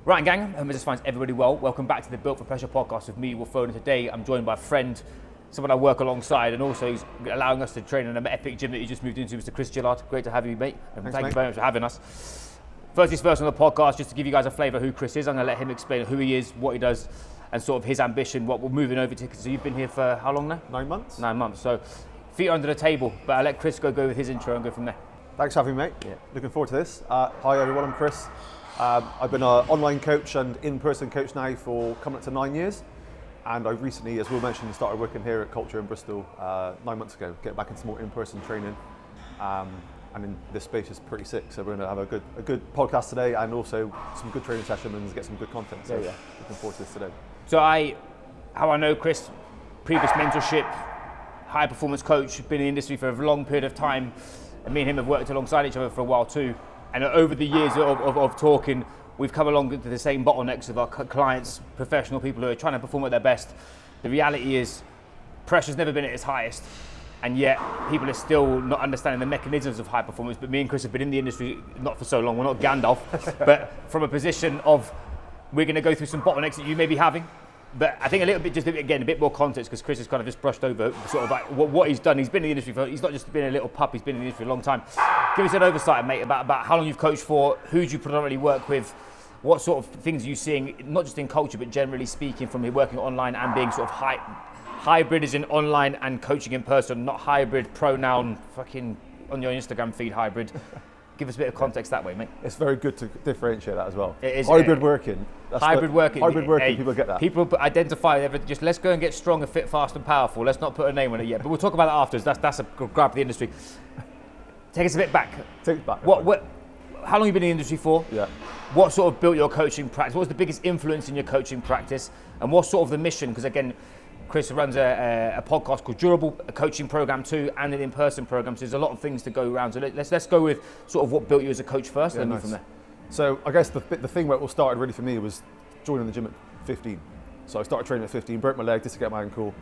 Right, gang, I just finds everybody well. Welcome back to the Built for Pressure podcast with me, Will Foden. Today, I'm joined by a friend, someone I work alongside, and also he's allowing us to train in an epic gym that he just moved into, Mr. Chris Jillard. Great to have you, mate. Thanks, Thank mate. you very much for having us. First things first on the podcast, just to give you guys a flavour of who Chris is, I'm going to let him explain who he is, what he does, and sort of his ambition, what we're moving over to. So you've been here for how long now? 9 months. 9 months. So feet are under the table, but I'll let Chris go with his intro and go from there. Thanks for having me, mate. Yeah. Looking forward to this. Hi everyone, I'm Chris. I've been an online coach and in-person coach now for coming up to 9 years. And I recently, as Will mentioned, started working here at Culture in Bristol 9 months ago, getting back into more in-person training. And in this space is pretty sick. So we're going to have a good podcast today and also some good training sessions and get some good content. So Yeah. looking forward to this today. So how I know Chris, previous mentorship, high performance coach, been in the industry for a long period of time, and me and him have worked alongside each other for a while too. And over the years of talking, we've come along to the same bottlenecks of our clients, professional people who are trying to perform at their best. The reality is, pressure's never been at its highest, and yet people are still not understanding the mechanisms of high performance. But me and Chris have been in the industry not for so long, we're not Gandalf, but from a position of, we're going to go through some bottlenecks that you may be having. But I think a bit more context, because Chris has kind of just brushed over sort of like what he's done. He's been in the industry he's not just been a little pup, he's been in the industry a long time. Give us an oversight, mate, about how long you've coached for, who do you predominantly work with, what sort of things are you seeing, not just in culture, but generally speaking from working online and being sort of hybrid as in online and coaching in person, not hybrid, pronoun, fucking on your Instagram feed hybrid. Give us a bit of context that way, mate. It's very good to differentiate that as well. It is. Hybrid working. Hybrid working, people get that. People identify, just let's go and get strong and fit, fast and powerful. Let's not put a name on it yet, but we'll talk about that afterwards. That's a grab of the industry. Take us a bit back. Take it back. How long have you been in the industry for? Yeah. What sort of built your coaching practice? What was the biggest influence in your coaching practice? And what sort of the mission? Because again, Chris runs a podcast called Durable, a coaching program too, and an in-person program. So there's a lot of things to go around. So let's go with sort of what built you as a coach first, and then move from there. So I guess the thing where it all started really for me was joining the gym at 15. So I started training at 15, broke my leg, dislocated my ankle,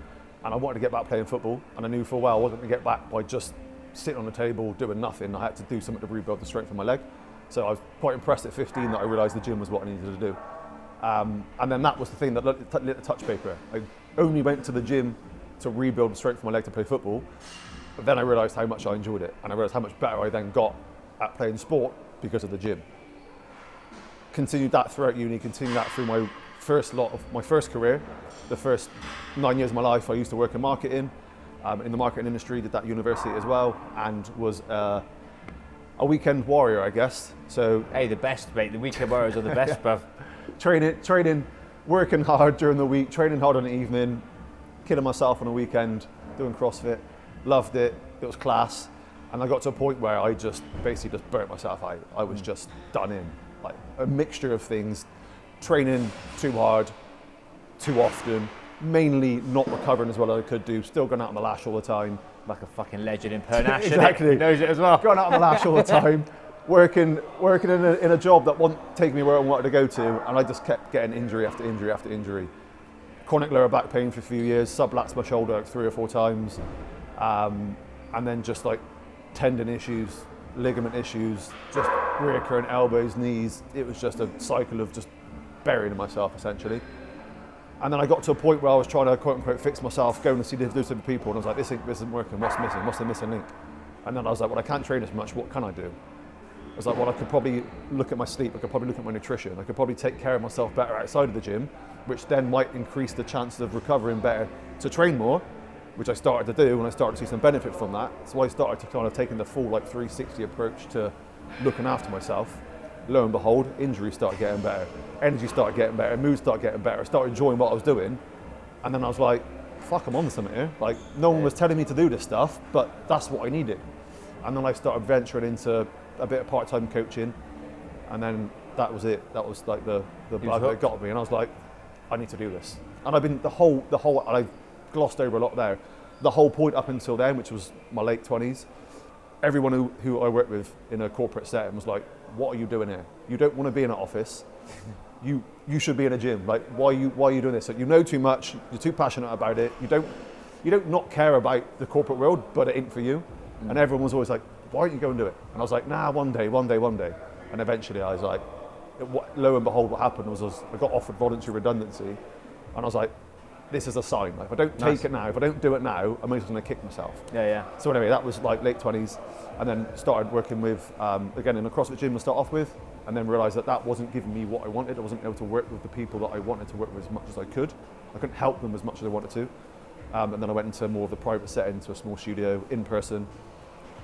and I wanted to get back playing football. And I knew for a while I wasn't going to get back by just sitting on the table doing nothing. I had to do something to rebuild the strength of my leg. So I was quite impressed at 15 that I realised the gym was what I needed to do. And then that was the thing that lit the touch paper. I only went to the gym to rebuild the strength of my leg to play football, but then I realised how much I enjoyed it, and I realised how much better I then got at playing sport because of the gym. Continued that throughout uni, continued that through my first career. The first 9 years of my life I used to work in marketing, in the marketing industry, did that at university as well, and was a weekend warrior, I guess. So hey, the best, mate. The weekend warriors are the best, bruv. Training, working hard during the week, training hard on the evening, killing myself on the weekend, doing CrossFit, loved it, it was class. And I got to a point where I just basically just burnt myself out. I was just done in, like a mixture of things, training too hard, too often, mainly not recovering as well as I could do, still going out on the lash all the time. Like a fucking legend in Pernash. Exactly. He knows it as well. Going out on the lash all the time. Working in a job that wouldn't take me where I wanted to go to, and I just kept getting injury after injury after injury. Chronic lower back pain for a few years, subluxed my shoulder like 3 or 4 times, and then just like tendon issues, ligament issues, just reoccurring elbows, knees. It was just a cycle of just burying myself essentially. And then I got to a point where I was trying to quote unquote fix myself, going to see those different people, and I was like, this isn't working, what's missing? What's the missing link? And then I was like, well, I can't train as much, what can I do? I was like, well, I could probably look at my sleep, I could probably look at my nutrition, I could probably take care of myself better outside of the gym, which then might increase the chances of recovering better to train more, which I started to do, and I started to see some benefit from that. So I started to kind of taking the full like 360 approach to looking after myself. Lo and behold, injuries started getting better, energy started getting better, mood started getting better, I started enjoying what I was doing, and then I was like, fuck, I'm on to something here. Like, no one was telling me to do this stuff, but that's what I needed. And then I started venturing into a bit of part-time coaching, and then that was it. That was like the bug that got me, and I was like, I need to do this. And I've been the whole, and I've glossed over a lot there. The whole point up until then, which was my late 20s, everyone who I worked with in a corporate setting was like, what are you doing here? You don't want to be in an office. You should be in a gym. Like, why are you doing this? Like, you know too much. You're too passionate about it. You don't not care about the corporate world, but it ain't for you. And everyone was always like, why don't you go and do it? And I was like, nah, one day. And eventually I was like, lo and behold, what happened was I got offered voluntary redundancy, and I was like, this is a sign. Like, if I don't take it now, if I don't do it now, I'm just going to kick myself. So anyway, that was like late 20s, and then started working with, again, in a CrossFit gym to start off with, and then realised that wasn't giving me what I wanted. I wasn't able to work with the people that I wanted to work with as much as I could. I couldn't help them as much as I wanted to. And then I went into more of the private setting, to a small studio, in person,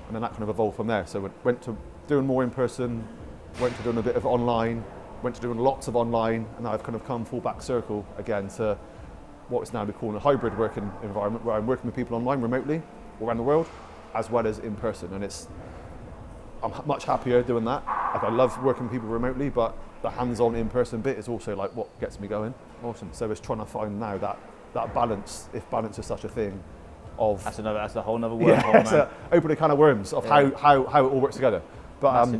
and then that kind of evolved from there. So went to doing more in person, went to doing a bit of online, went to doing lots of online, and now I've kind of come full back circle again to what is now we call a hybrid working environment, where I'm working with people online remotely around the world, as well as in person. And I'm much happier doing that. Like, I love working with people remotely, but the hands-on in-person bit is also like what gets me going. Awesome. So it's trying to find now that balance, if balance is such a thing, of that's a whole nother wormhole, man. Open a can of worms of how it all works together. But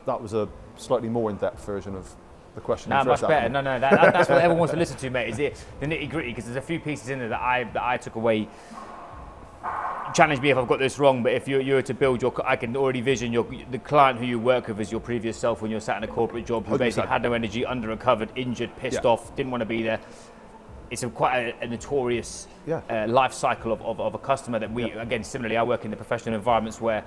that was a slightly more in-depth version of the question. No, much better. No, that's what everyone wants to listen to, mate. Is it the nitty-gritty? Because there's a few pieces in there that I took away. Challenge me if I've got this wrong, but if you were to build I can already vision the client who you work with as your previous self when you're sat in a corporate job, who basically had no energy, under-recovered, injured, pissed off, didn't want to be there. It's quite a notorious life cycle of a customer that again, similarly, I work in the professional environments where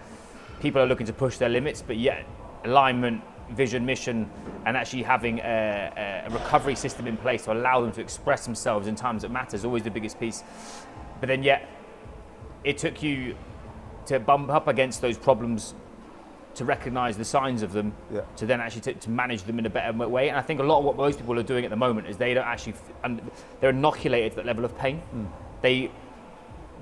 people are looking to push their limits, but yet alignment, vision, mission, and actually having a recovery system in place to allow them to express themselves in times that matter is always the biggest piece. But then yet, it took you to bump up against those problems, to recognise the signs of them, to then actually to manage them in a better way. And I think a lot of what most people are doing at the moment is they don't actually, they're inoculated to that level of pain.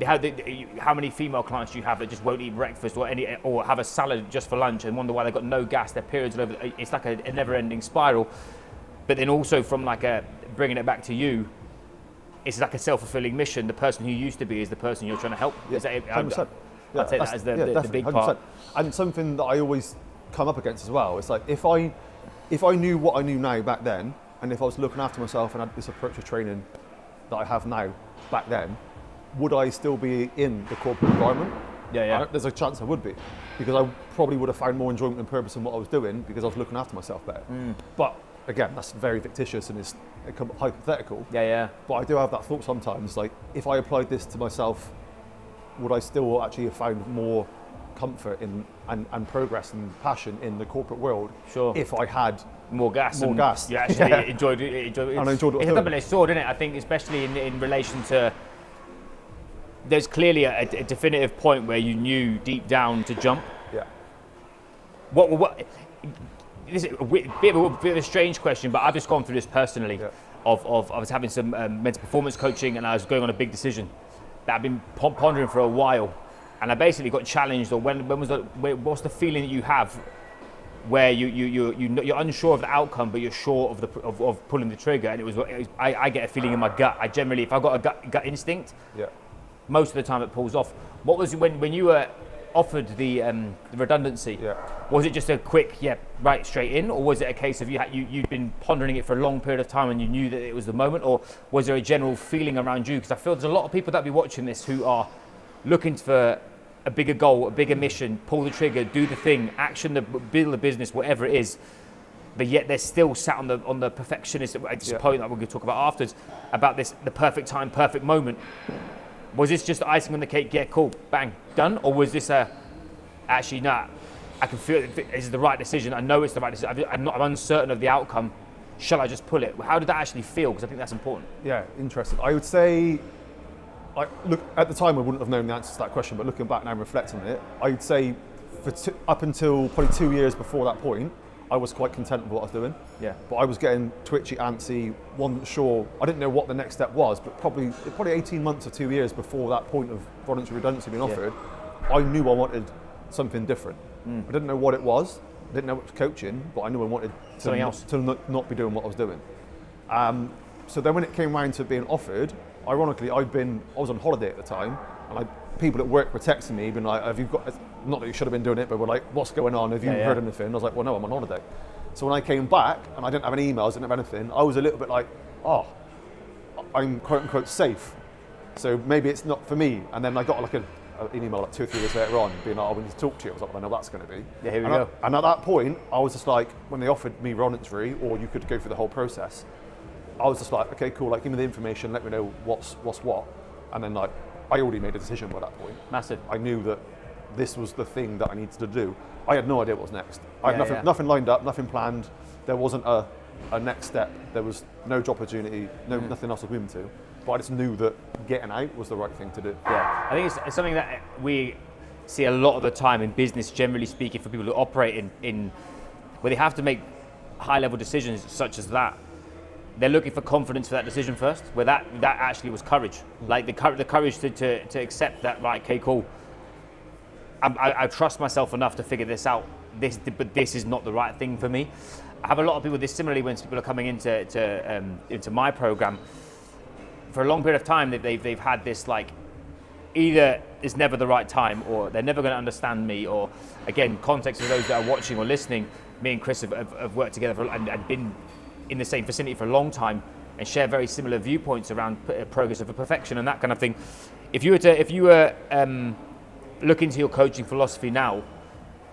How many female clients do you have that just won't eat breakfast or have a salad just for lunch and wonder why they've got no gas, their periods are over? It's like a never-ending spiral. But then also from bringing it back to you, it's like a self-fulfilling mission. The person who you used to be is the person you're trying to help. Yeah, 100%. I'd take that as the big part. 100%. And something that I always come up against as well, it's like if I knew what I knew now back then, and if I was looking after myself and had this approach to training that I have now back then, would I still be in the corporate environment? There's a chance I would be, because I probably would have found more enjoyment and purpose in what I was doing because I was looking after myself better. But again, that's very fictitious and it's hypothetical. But I do have that thought sometimes, like if I applied this to myself, would I still actually have found more comfort in and progress and passion in the corporate world? Sure. If I had more gas. You actually enjoyed it. And I enjoyed it. It's a double-edged sword, isn't it? I think, especially in relation to, there's clearly a definitive point where you knew deep down to jump. What? This is a bit of a strange question, but I've just gone through this personally. I was having some mental performance coaching, and I was going on a big decision that I've been pondering for a while, and I basically got challenged. Or what's the feeling that you have where you're unsure of the outcome, but you're sure of pulling the trigger? And I get a feeling in my gut. I generally, if I got a gut instinct, most of the time it pulls off. What was when you were offered the redundancy? Was it just a quick straight in, or was it a case of you'd been pondering it for a long period of time and you knew that it was the moment, or was there a general feeling around you? Because I feel there's a lot of people that be watching this who are looking for a bigger goal, a bigger mission, pull the trigger, do the thing, action, build the business, whatever it is, but yet they're still sat on the perfectionist point that we're going to talk about afterwards, about the perfect time, perfect moment. Was this just icing on the cake? Yeah, cool, bang, done? Or was this actually, nah, I can feel this is the right decision. I know it's the right decision. I'm uncertain of the outcome. Shall I just pull it? How did that actually feel? Because I think that's important. Yeah, interesting. I would say, look, at the time I wouldn't have known the answer to that question, but looking back now and reflecting on it, I'd say up until probably 2 years before that point, I was quite content with what I was doing. But I was getting twitchy, antsy, wasn't sure. I didn't know what the next step was, but probably 18 months or 2 years before that point of voluntary redundancy being offered, I knew I wanted something different. I didn't know what it was. I didn't know it was coaching, but I knew I wanted to not be doing what I was doing. So then when it came around to being offered, ironically, I was on holiday at the time, and people at work were texting me, being like, have you got, not that you should have been doing it, but were like, what's going on? Have you heard anything? I was like, well, no, I'm on holiday. So when I came back and I didn't have any emails, didn't have anything, I was a little bit like, I'm quote unquote safe. So maybe it's not for me. And then I got like an email like 2 or 3 years later on, being like, "Oh, we need to talk to you." I was like, "Well, I know that's going to be." Yeah, here we go. And at that point, I was just like, when they offered me voluntary, or you could go through the whole process, I was just like, "Okay, cool. Like, give me the information. Let me know what's what." And then, like, I already made a decision by that point. Massive. I knew that this was the thing that I needed to do. I had no idea what was next. I had Yeah, nothing lined up, nothing planned. There wasn't a next step. There was no job opportunity, nothing else I was moving to. But I just knew that getting out was the right thing to do. Yeah, I think it's something that we see a lot of the time in business, generally speaking, for people who operate in where they have to make high-level decisions such as that. They're looking for confidence for that decision first, where that actually was courage. Like the courage to accept that, right, okay, cool. I trust myself enough to figure this out. But this is not the right thing for me. I have a lot of people this similarly when people are coming into my program. For a long period of time, they've had this, like, either it's never the right time, or they're never going to understand me, or again, context for those that are watching or listening. Me and Chris have worked together and been in the same vicinity for a long time, and share very similar viewpoints around progress over perfection and that kind of thing. If you were look into your coaching philosophy now,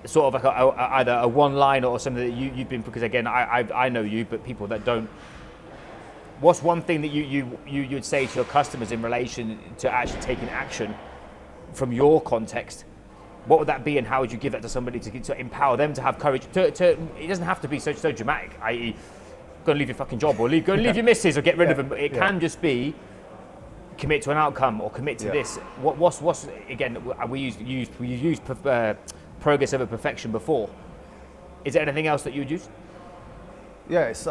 sort of like either a one line or something that you've been, because again, I know you, but people that don't. What's one thing that you'd say to your customers in relation to actually taking action from your context? What would that be, and how would you give that to somebody to empower them to have courage? It doesn't have to be so dramatic, i.e., go and leave your fucking job, or go and leave your missus, or get rid of them. It can just be commit to an outcome, or commit to this. What's again? We used progress over perfection before. Is there anything else that you would use? Yeah, it's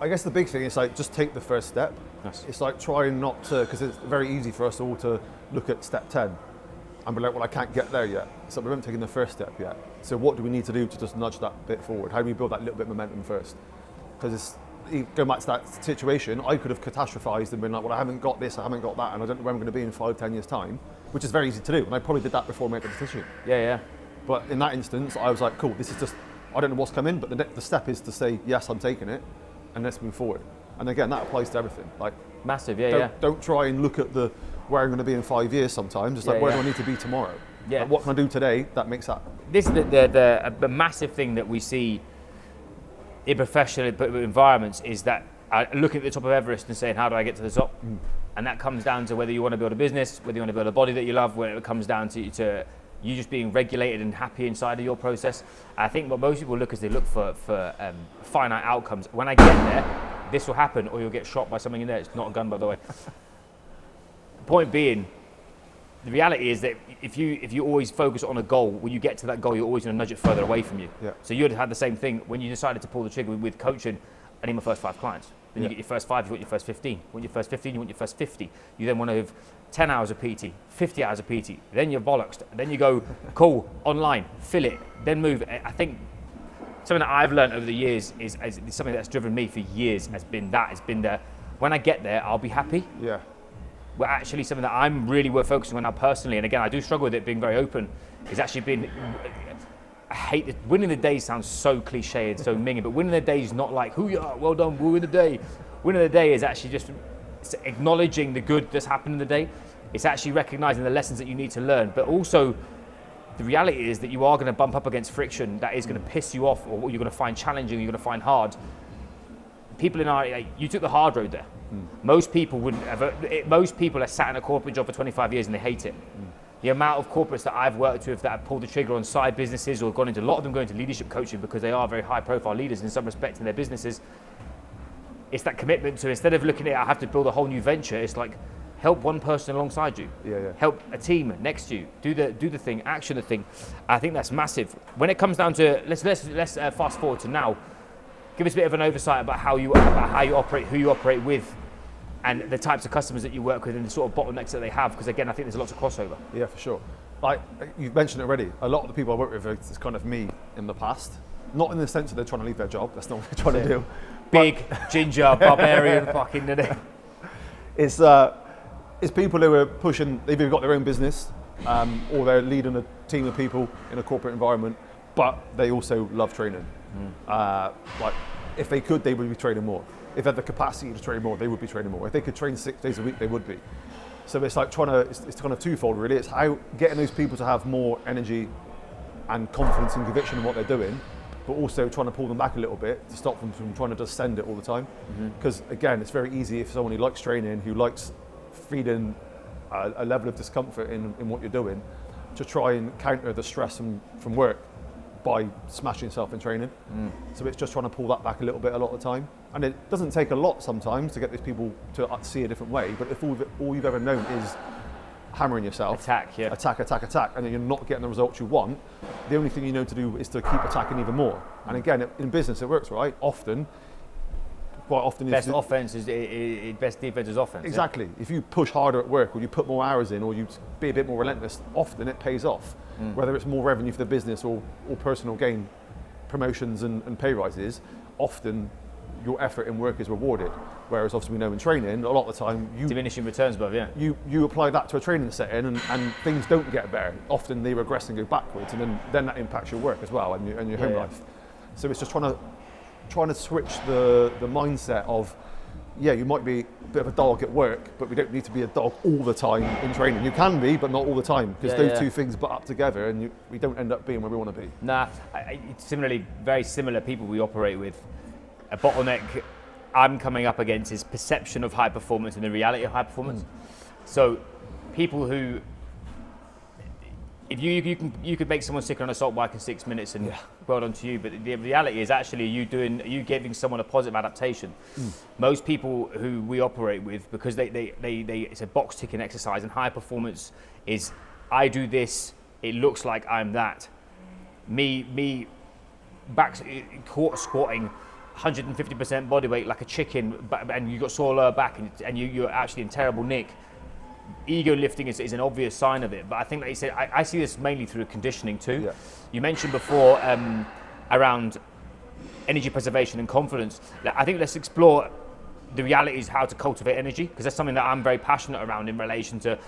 I guess the big thing is, like, just take the first step. Nice. It's like trying not to, because it's very easy for us all to look at step 10 and be like, well, I can't get there yet. So we haven't taken the first step yet. So what do we need to do to just nudge that bit forward? How do we build that little bit of momentum first? Because going back to that situation, I could have catastrophized and been like, well, I haven't got this, I haven't got that, and I don't know where I'm going to be in 5-10 years time, which is very easy to do. And I probably did that before I made the decision. Yeah. But in that instance, I was like, cool, this is just, I don't know what's coming, but the step is to say, yes, I'm taking it, and let's move forward. And again, that applies to everything. Like, massive, don't try and look at where I'm going to be in 5 years sometimes. It's like, where do I need to be tomorrow? Yeah. Like, what can I do today that makes that? This is the massive thing that we see in professional environments, is that looking at the top of Everest and saying, how do I get to the top? And that comes down to whether you want to build a business, whether you want to build a body that you love, whether it comes down to you just being regulated and happy inside of your process. I think what most people look is they look for finite outcomes. When I get there, this will happen, or you'll get shot by something in there. It's not a gun, by the way. Point being, the reality is that if you always focus on a goal, when you get to that goal, you're always going to nudge it further away from you. Yeah. So you'd have had the same thing when you decided to pull the trigger with coaching. I need my first 5 clients. Then you get your first 5, you want your first 15. You want your first 15, you want your first 50. You then want to have 10 hours of PT, 50 hours of PT. Then you're bollocksed. Then you go, cool, online, fill it, then move. I think something that I've learned over the years is something that's driven me for years has been the, when I get there, I'll be happy. Yeah. Well, actually something that I'm really focusing on now personally, and again, I do struggle with it being very open, is actually being, I hate it. Winning the day sounds so cliche and so minging, but winning the day is not like, who you are, well done, we'll win the day. Winning the day is actually just acknowledging the good that's happened in the day. It's actually recognizing the lessons that you need to learn, but also the reality is that you are going to bump up against friction that is going to piss you off, or what you're going to find challenging, you're going to find hard. People in our, you took the hard road there. Most people wouldn't ever, most people are sat in a corporate job for 25 years and they hate it. The amount of corporates that I've worked with that have pulled the trigger on side businesses, or gone into, a lot of them go into leadership coaching because they are very high profile leaders in some respect in their businesses. It's that commitment to, instead of looking at it, I have to build a whole new venture, it's like, help one person alongside you. Yeah. Help a team next to you. Do the thing, action the thing. I think that's massive. When it comes down to, let's fast forward to now. Give us a bit of an oversight about how you operate, who you operate with, and the types of customers that you work with, and the sort of bottlenecks that they have. Because again, I think there's lots of crossover. Yeah, for sure. Like you've mentioned it already, a lot of the people I work with is kind of me in the past. Not in the sense that they're trying to leave their job. That's not what they're trying to do. Big, ginger, barbarian, fucking today. It's people who are pushing. They've either got their own business, or they're leading a team of people in a corporate environment, but they also love training. Like, if they could, they would be training more. If they had the capacity to train more, they would be training more. If they could train 6 days a week, they would be. So it's like it's kind of twofold really. It's how getting those people to have more energy and confidence and conviction in what they're doing, but also trying to pull them back a little bit to stop them from trying to just send it all the time. Because again, it's very easy if someone who likes training, who likes feeding a level of discomfort in what you're doing, to try and counter the stress from work by smashing yourself in training. So it's just trying to pull that back a little bit a lot of the time. And it doesn't take a lot sometimes to get these people to see a different way, but if all you've ever known is hammering yourself, attack, and then you're not getting the results you want, the only thing you know to do is to keep attacking even more. And again, in business it works, right? Quite often best offense is best defense is offense. Exactly. Yeah. If you push harder at work, or you put more hours in, or you be a bit more relentless, often it pays off. Whether it's more revenue for the business or personal gain, promotions and pay rises, often your effort in work is rewarded. Whereas obviously we know in training, a lot of the time diminishing returns, but you apply that to a training setting and things don't get better. Often they regress and go backwards, and then that impacts your work as well and your home life. So it's just trying to switch the mindset of, you might be a bit of a dog at work, but we don't need to be a dog all the time in training. You can be, but not all the time, because those two things butt up together and we don't end up being where we want to be. It's similarly, very similar people we operate with. A bottleneck I'm coming up against is perception of high performance and the reality of high performance. So people who, if you could make someone sick on an assault bike in 6 minutes and well done to you, but the reality is actually you giving someone a positive adaptation. Most people who we operate with, because they it's a box ticking exercise, and high performance is I do this, it looks like I'm that. Me back squatting 150% body weight like a chicken, and you got sore lower back, and you're actually in terrible nick. Ego lifting is an obvious sign of it, but I think, like you said, I see this mainly through conditioning too. Yeah. You mentioned before around energy preservation and confidence. I think let's explore the realities how to cultivate energy, because that's something that I'm very passionate around in relation to.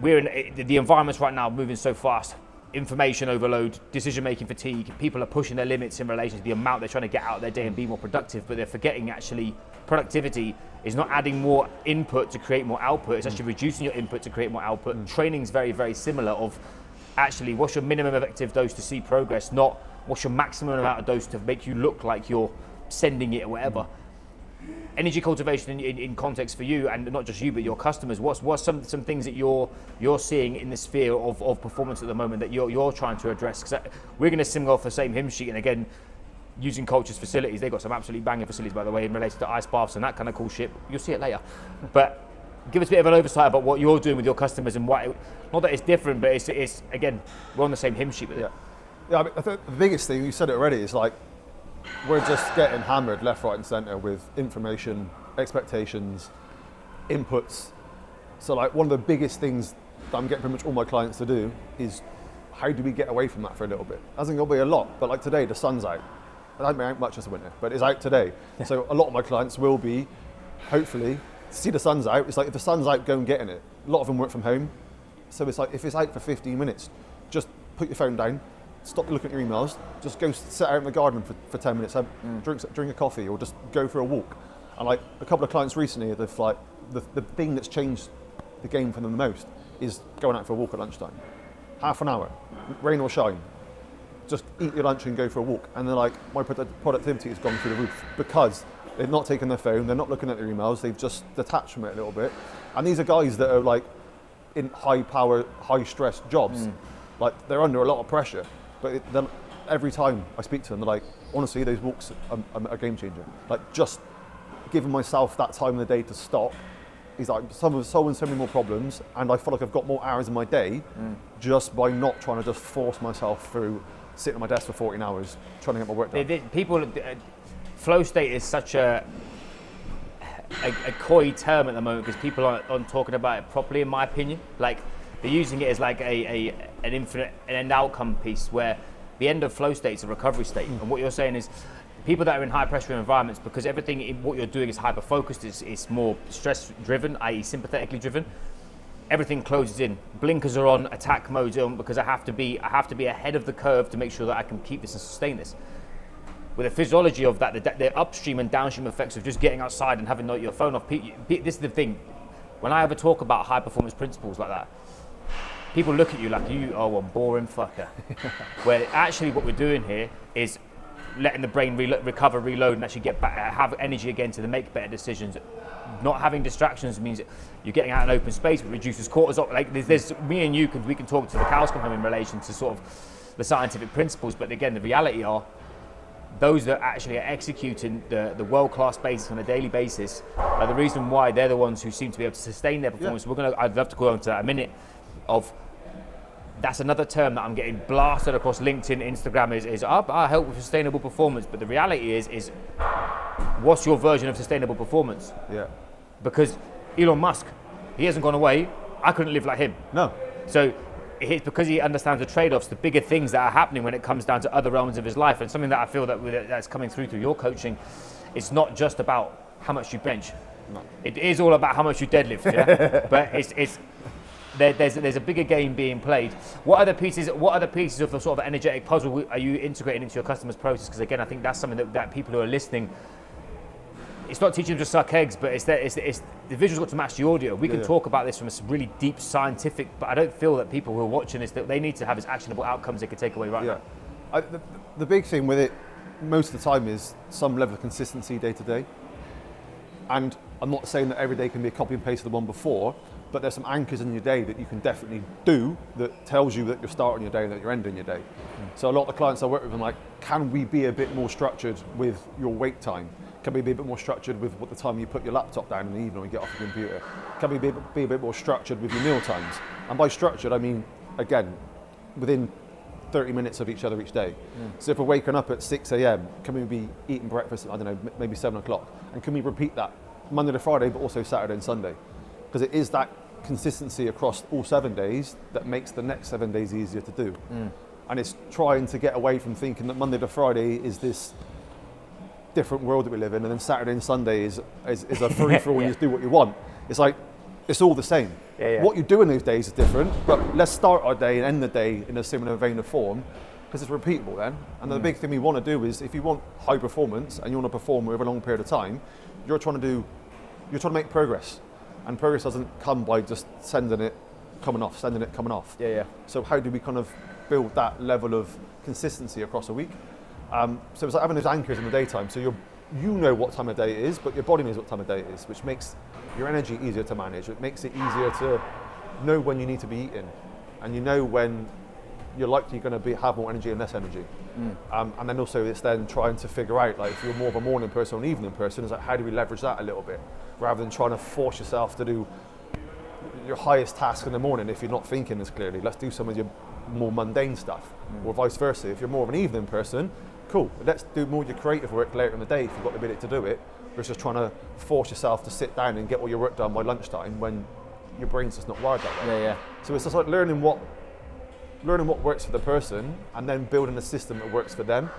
We're in the environments right now moving so fast. Information overload, decision-making fatigue. People are pushing their limits in relation to the amount they're trying to get out of their day and be more productive, but they're forgetting actually productivity is not adding more input to create more output. It's actually reducing your input to create more output. Training is very, very similar of actually what's your minimum effective dose to see progress, not what's your maximum amount of dose to make you look like you're sending it or whatever. Energy cultivation in context for you, and not just you but your customers, what's some things that you're seeing in the sphere of performance at the moment that you're trying to address? Because we're going to sing off the same hymn sheet, and again, using Culture's facilities, they've got some absolutely banging facilities, by the way, in relation to ice baths and that kind of cool shit. You'll see it later. But give us a bit of an oversight about what you're doing with your customers and why. Not that it's different, but it's again, we're on the same hymn sheet with it. Yeah, I mean, I think the biggest thing, you said it already, is like, we're just getting hammered left, right and centre with information, expectations, inputs. So like one of the biggest things that I'm getting pretty much all my clients to do is, how do we get away from that for a little bit? Hasn't got to be a lot, but like today the sun's out. It hasn't been out much this winter, but it's out today. So a lot of my clients will be, hopefully, see the sun's out. It's like, if the sun's out, go and get in it. A lot of them work from home. So it's like, if it's out for 15 minutes, just put your phone down, stop looking at your emails, just go sit out in the garden for 10 minutes, drink a coffee, or just go for a walk. And like a couple of clients recently, they've like, the thing that's changed the game for them the most is going out for a walk at lunchtime. Half an hour, rain or shine, just eat your lunch and go for a walk. And they're like, my productivity has gone through the roof, because they've not taken their phone, they're not looking at their emails, they've just detached from it a little bit. And these are guys that are like in high power, high stress jobs. Like they're under a lot of pressure. But every time I speak to them, they're like, honestly, those walks are a game changer. Like just giving myself that time of the day to stop is like solving so many more problems, and I feel like I've got more hours in my day just by not trying to just force myself through sitting at my desk for 14 hours trying to get my work done. Flow state is such a coy term at the moment, because people aren't talking about it properly, in my opinion. Like they're using it as like an infinite end outcome piece, where the end of flow state is a recovery state. And what you're saying is, people that are in high pressure environments, because everything in what you're doing is hyper focused, it's more stress driven, i.e. sympathetically driven. Everything closes in. Blinkers are on, attack mode's on, because I have to be ahead of the curve to make sure that I can keep this and sustain this. With the physiology of that, the upstream and downstream effects of just getting outside and having your phone off. This is the thing. when I ever talk about high performance principles like that, people look at you like you are one boring fucker. Where actually what we're doing here is letting the brain recover, reload, and actually get back, have energy again to make better decisions. Not having distractions means you're getting out in open space, which reduces cortisol. Like there's me and you we can talk to the cows come home in relation to sort of the scientific principles, but again, the reality are those that actually are executing the world-class basis on a daily basis are the reason why they're the ones who seem to be able to sustain their performance. Yeah. I'd love to go on to that in a minute. That's another term that I'm getting blasted across LinkedIn, Instagram is I help with sustainable performance, but the reality is what's your version of sustainable performance? Yeah. Because Elon Musk, he hasn't gone away. I couldn't live like him. No. So it's because he understands the trade-offs, the bigger things that are happening when it comes down to other realms of his life, and something that I feel that's coming through your coaching. It's not just about how much you bench. No. It is all about how much you deadlift. Yeah? But there's a bigger game being played. What other pieces of the sort of energetic puzzle are you integrating into your customers' process? Because again, I think that's something that people who are listening, it's not teaching them to suck eggs, but it's the visuals got to match the audio. We can talk about this from a really deep scientific, but I don't feel that people who are watching this, that they need to have as actionable outcomes they can take away right now. The big thing with it most of the time is some level of consistency day to day. And I'm not saying that every day can be a copy and paste of the one before, but there's some anchors in your day that you can definitely do that tells you that you're starting your day and that you're ending your day. So a lot of the clients I work with, I'm like, can we be a bit more structured with your wake time? Can we be a bit more structured with what the time you put your laptop down in the evening when you get off your computer? Can we be a bit more structured with your meal times? And by structured, I mean, again, within 30 minutes of each other each day. So if we're waking up at 6 a.m, can we be eating breakfast, I don't know, maybe 7 o'clock? And can we repeat that Monday to Friday, but also Saturday and Sunday? Because it is that consistency across all 7 days that makes the next 7 days easier to do. And it's trying to get away from thinking that Monday to Friday is this different world that we live in, and then Saturday and Sunday is a free for all and you just do what you want. It's like, it's all the same. What you do in those days is different, but let's start our day and end the day in a similar vein of form, because it's repeatable then. And the big thing we want to do is, if you want high performance and you want to perform over a long period of time, you're trying to make progress. And progress doesn't come by just sending it, coming off. So how do we kind of build that level of consistency across a week? So it's like having those anchors in the daytime. So you know what time of day it is, but your body knows what time of day it is, which makes your energy easier to manage. It makes it easier to know when you need to be eating, and you know when you're likely going to have more energy and less energy. And then also it's then trying to figure out, like, if you're more of a morning person or an evening person, it's like, how do we leverage that a little bit, rather than trying to force yourself to do your highest task in the morning if you're not thinking as clearly. Let's do some of your more mundane stuff, or vice versa. If you're more of an evening person, cool, let's do more of your creative work later in the day if you've got the ability to do it, versus trying to force yourself to sit down and get all your work done by lunchtime when your brain's just not wired that way. So it's just like learning what works for the person and then building a system that works for them,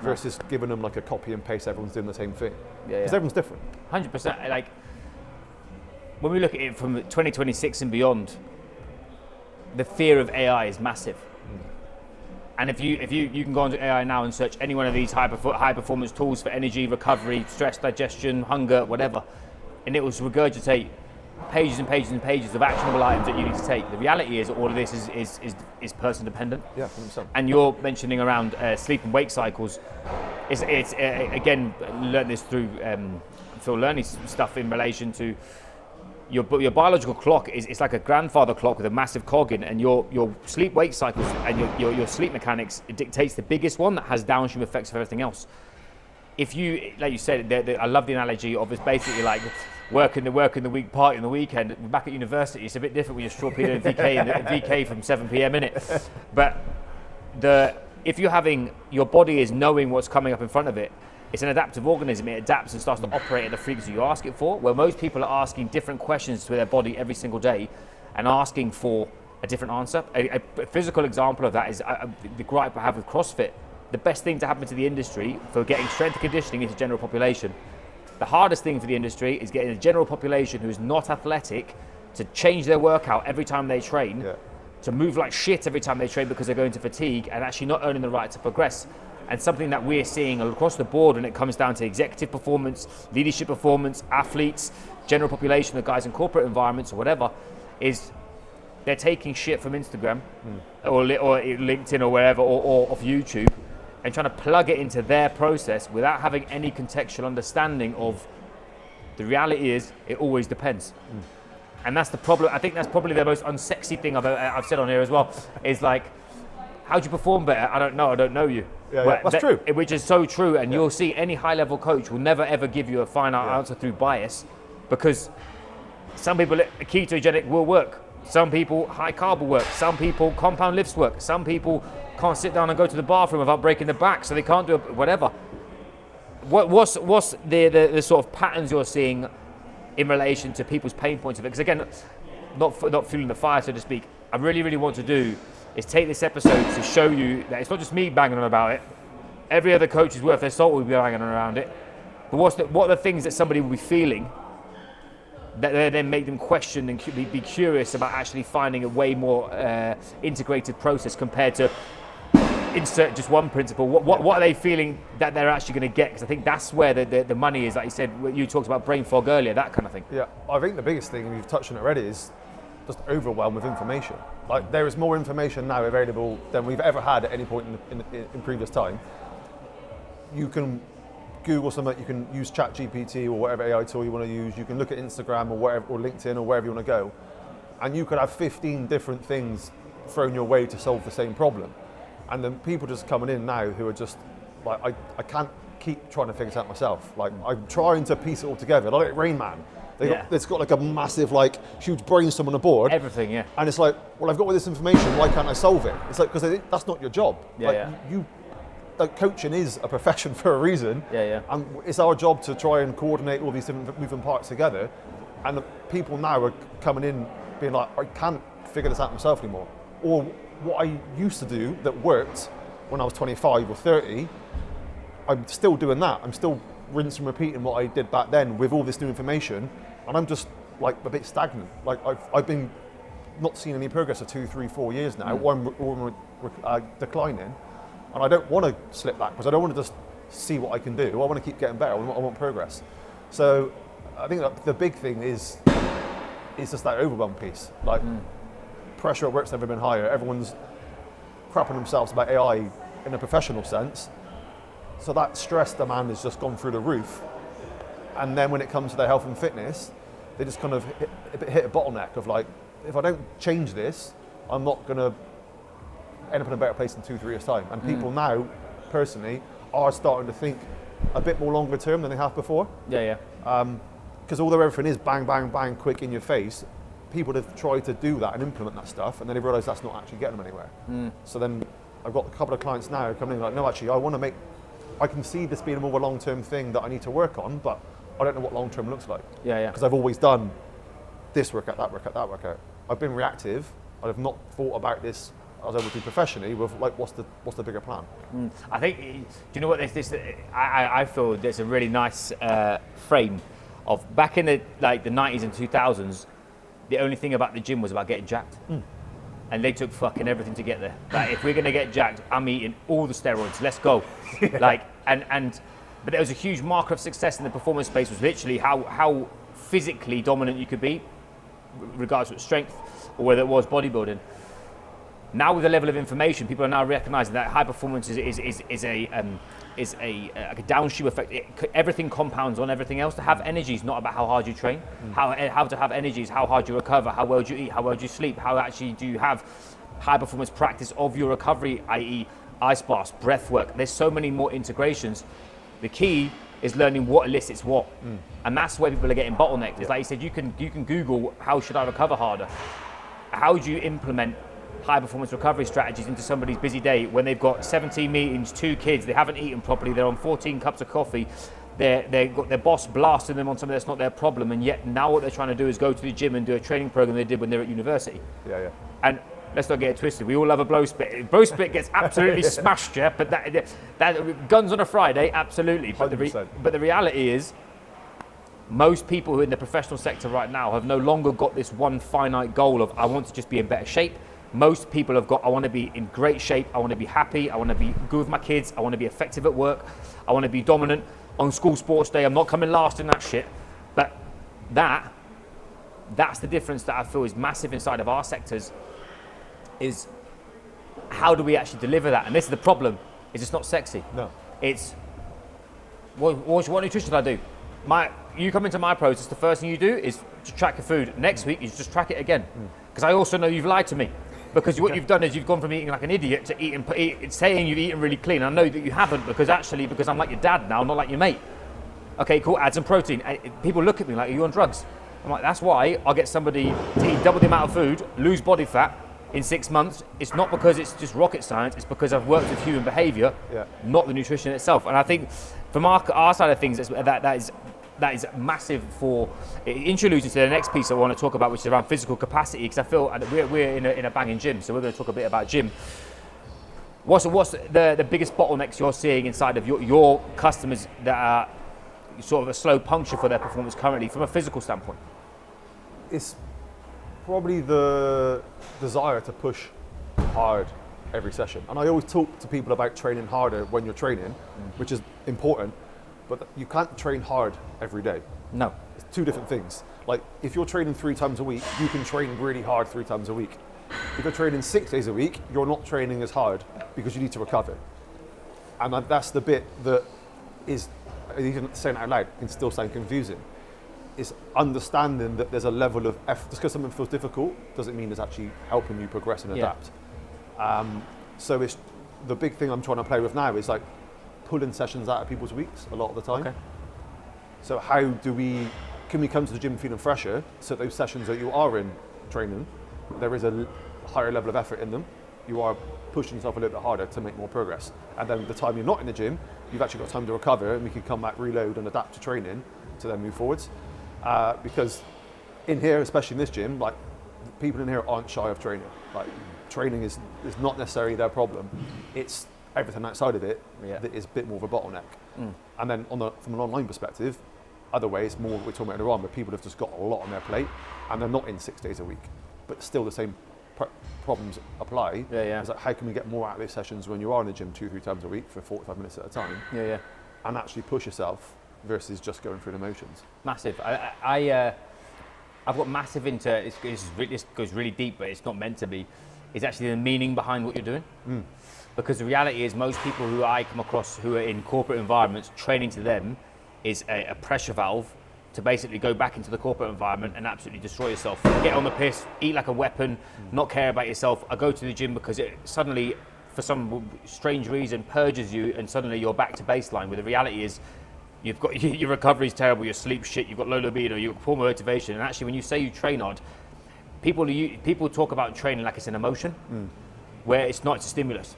versus giving them like a copy and paste, everyone's doing the same thing. Because everyone's different. 100%. Like, when we look at it from 2026 and beyond, the fear of AI is massive. And if you can go onto AI now and search any one of these high performance tools for energy, recovery, stress, digestion, hunger, whatever, and it will regurgitate pages and pages and pages of actionable items that you need to take. The reality is all of this is person dependent. 100%. And you're mentioning around sleep and wake cycles. It's again, learned this through Phil Learning's stuff in relation to your biological clock is like a grandfather clock with a massive cog in, and your sleep-wake cycles and your sleep mechanics, it dictates the biggest one that has downstream effects of everything else. If you, like you said, I love the analogy of it's basically like working the week, party on the weekend. Back at university, it's a bit different when you're torpedoing VK from 7 p.m. innit? But if you're having, your body is knowing what's coming up in front of it. It's an adaptive organism. It adapts and starts to operate at the frequency you ask it for, where most people are asking different questions to their body every single day and asking for a different answer. A physical example of that is the gripe I have with CrossFit. The best thing to happen to the industry for getting strength and conditioning into general population. The hardest thing for the industry is getting the general population who is not athletic to change their workout every time they train, to move like shit every time they train because they're going to fatigue and actually not earning the right to progress. And something that we're seeing across the board when it comes down to executive performance, leadership performance, athletes, general population, the guys in corporate environments or whatever, is they're taking shit from Instagram or LinkedIn or wherever or off YouTube and trying to plug it into their process without having any contextual understanding of the reality is it always depends. And that's the problem. I think that's probably the most unsexy thing I've said on here as well, is like, how do you perform better? I don't know you. Yeah, that's true. Which is so true, and you'll see any high-level coach will never ever give you a finite answer through bias, because some people ketogenic will work, some people high carb will work, some people compound lifts work, some people can't sit down and go to the bathroom without breaking the back, so they can't do whatever. What's the sort of patterns you're seeing in relation to people's pain points of it? Because again, not fueling the fire, so to speak. I really want to do is take this episode to show you that it's not just me banging on about it. Every other coach is worth their salt will be banging on around it. But what are the things that somebody will be feeling that then make them question and be curious about actually finding a way more integrated process compared to insert just one principle? What are they feeling that they're actually going to get? Because I think that's where the money is. Like you said, you talked about brain fog earlier, that kind of thing. Yeah, I think the biggest thing, and you've touched on it already, is just overwhelmed with information. Like, there is more information now available than we've ever had at any point in previous time. You can Google something, you can use ChatGPT or whatever AI tool you want to use, you can look at Instagram or whatever, or LinkedIn or wherever you want to go, and you could have 15 different things thrown your way to solve the same problem. And then people just coming in now who are just like, I can't keep trying to figure it out myself. Like, I'm trying to piece it all together. Like Rain Man. It's got like a massive, like, huge brainstorm on a board. Everything, yeah. And it's like, well, I've got all this information, why can't I solve it? It's like, because that's not your job. Like, coaching is a profession for a reason. And it's our job to try and coordinate all these different moving parts together. And the people now are coming in being like, I can't figure this out myself anymore. Or what I used to do that worked when I was 25 or 30, I'm still doing that. I'm still rinse and repeating what I did back then with all this new information, and I'm just like a bit stagnant. Like, I've been not seeing any progress for 2, 3, 4 years now, or I'm declining, and I don't want to slip back because I don't want to just see what I can do. I want to keep getting better. I want progress. So I think that the big thing is just that overwhelm piece. Like, pressure at work's never been higher. Everyone's crapping themselves about AI in a professional sense. So that stress demand has just gone through the roof. And then when it comes to their health and fitness, they just kind of hit a bottleneck of like, if I don't change this, I'm not going to end up in a better place in 2, 3 years' time. And people now, personally, are starting to think a bit more longer term than they have before. Because although everything is bang, bang, bang, quick in your face, people have tried to do that and implement that stuff, and then they realise that's not actually getting them anywhere. So then I've got a couple of clients now coming in like, no, actually, I can see this being a more long-term thing that I need to work on, but I don't know what long-term looks like. Because I've always done this workout, that workout, that workout. I've been reactive. I have not thought about this as I would do professionally with like, what's the bigger plan? I think, do you know what I feel there's a really nice frame of back in the 90s and 2000s, the only thing about the gym was about getting jacked. And they took fucking everything to get there. Like, if we're gonna get jacked, I'm eating all the steroids. Let's go. But there was a huge marker of success in the performance space was literally how physically dominant you could be, regardless of strength or whether it was bodybuilding. Now with the level of information, people are now recognizing that high performance is a downstream effect. Everything compounds on everything else. To have energy is not about how hard you train. How to have energy is how hard you recover, how well do you eat, how well do you sleep, how actually do you have high performance practice of your recovery, i.e. ice baths, breath work. There's so many more integrations. The key is learning what elicits what. And that's where people are getting bottlenecked. It's like you said, you can Google, how should I recover harder? How do you implement high performance recovery strategies into somebody's busy day when they've got 17 meetings, 2 kids, they haven't eaten properly, they're on 14 cups of coffee, they've got their boss blasting them on something that's not their problem, and yet now what they're trying to do is go to the gym and do a training program they did when they were at university. And let's not get it twisted, we all love a blow split. Blow split gets absolutely smashed, yeah, but that guns on a Friday, absolutely. But the reality is, most people who are in the professional sector right now have no longer got this one finite goal of, I want to just be in better shape, Most people have got, I want to be in great shape, I want to be happy, I want to be good with my kids, I want to be effective at work, I want to be dominant on school sports day, I'm not coming last in that shit. But that's the difference that I feel is massive inside of our sectors, is how do we actually deliver that? And this is the problem, is it's not sexy. No. It's, what nutrition did I do? You come into my process, the first thing you do is to track your food. Next week, you just track it again. Because I also know you've lied to me. Because what you've done is you've gone from eating like an idiot to saying you've eaten really clean. I know that you haven't, because I'm like your dad now, not like your mate. Okay, cool, add some protein. People look at me like, are you on drugs? I'm like, that's why I'll get somebody to eat double the amount of food, lose body fat in 6 months. It's not because it's just rocket science, it's because I've worked with human behavior, not the nutrition itself. And I think from our side of things, that is massive. For it introduces to the next piece I want to talk about, which is around physical capacity, because I feel we're in a banging gym, so we're going to talk a bit about gym. What's the biggest bottlenecks you're seeing inside of your customers that are sort of a slow puncture for their performance currently from a physical standpoint? It's probably the desire to push hard every session. And I always talk to people about training harder when you're training, which is important, but you can't train hard every day. No. It's two different things. Like, if you're training 3 times a week, you can train really hard 3 times a week. If you're training 6 days a week, you're not training as hard because you need to recover. And that's the bit that is, even saying it out loud, can still sound confusing. It's understanding that there's a level of effort. Just because something feels difficult doesn't mean it's actually helping you progress and adapt. So it's the big thing I'm trying to play with now is like pulling sessions out of people's weeks a lot of the time. Okay. So how can we come to the gym feeling fresher, so those sessions that you are in training, there is a higher level of effort in them. You are pushing yourself a little bit harder to make more progress. And then the time you're not in the gym, you've actually got time to recover, and we can come back, reload and adapt to training to then move forwards. Because in here, especially in this gym, like people in here aren't shy of training. Like training is not necessarily their problem. It's everything outside of it that is a bit more of a bottleneck. And then from an online perspective, other ways, more what we're talking about earlier on, where people have just got a lot on their plate and they're not in 6 days a week, but still the same problems apply. It's like, how can we get more out of those sessions when you are in the gym 2-3 times a week for 45 minutes at a time? And actually push yourself versus just going through the motions. Massive. I've got massive into, this goes really deep, but it's not meant to be, is actually the meaning behind what you're doing. Because the reality is most people who I come across who are in corporate environments, training to them is a pressure valve to basically go back into the corporate environment and absolutely destroy yourself. Get on the piss, eat like a weapon, not care about yourself. I go to the gym because it suddenly, for some strange reason, purges you, and suddenly you're back to baseline, where the reality is you've got your recovery is terrible, your sleep shit, you've got low libido, you've got poor motivation. And actually when you say you train hard, people talk about training like it's an emotion, where it's not, it's a stimulus.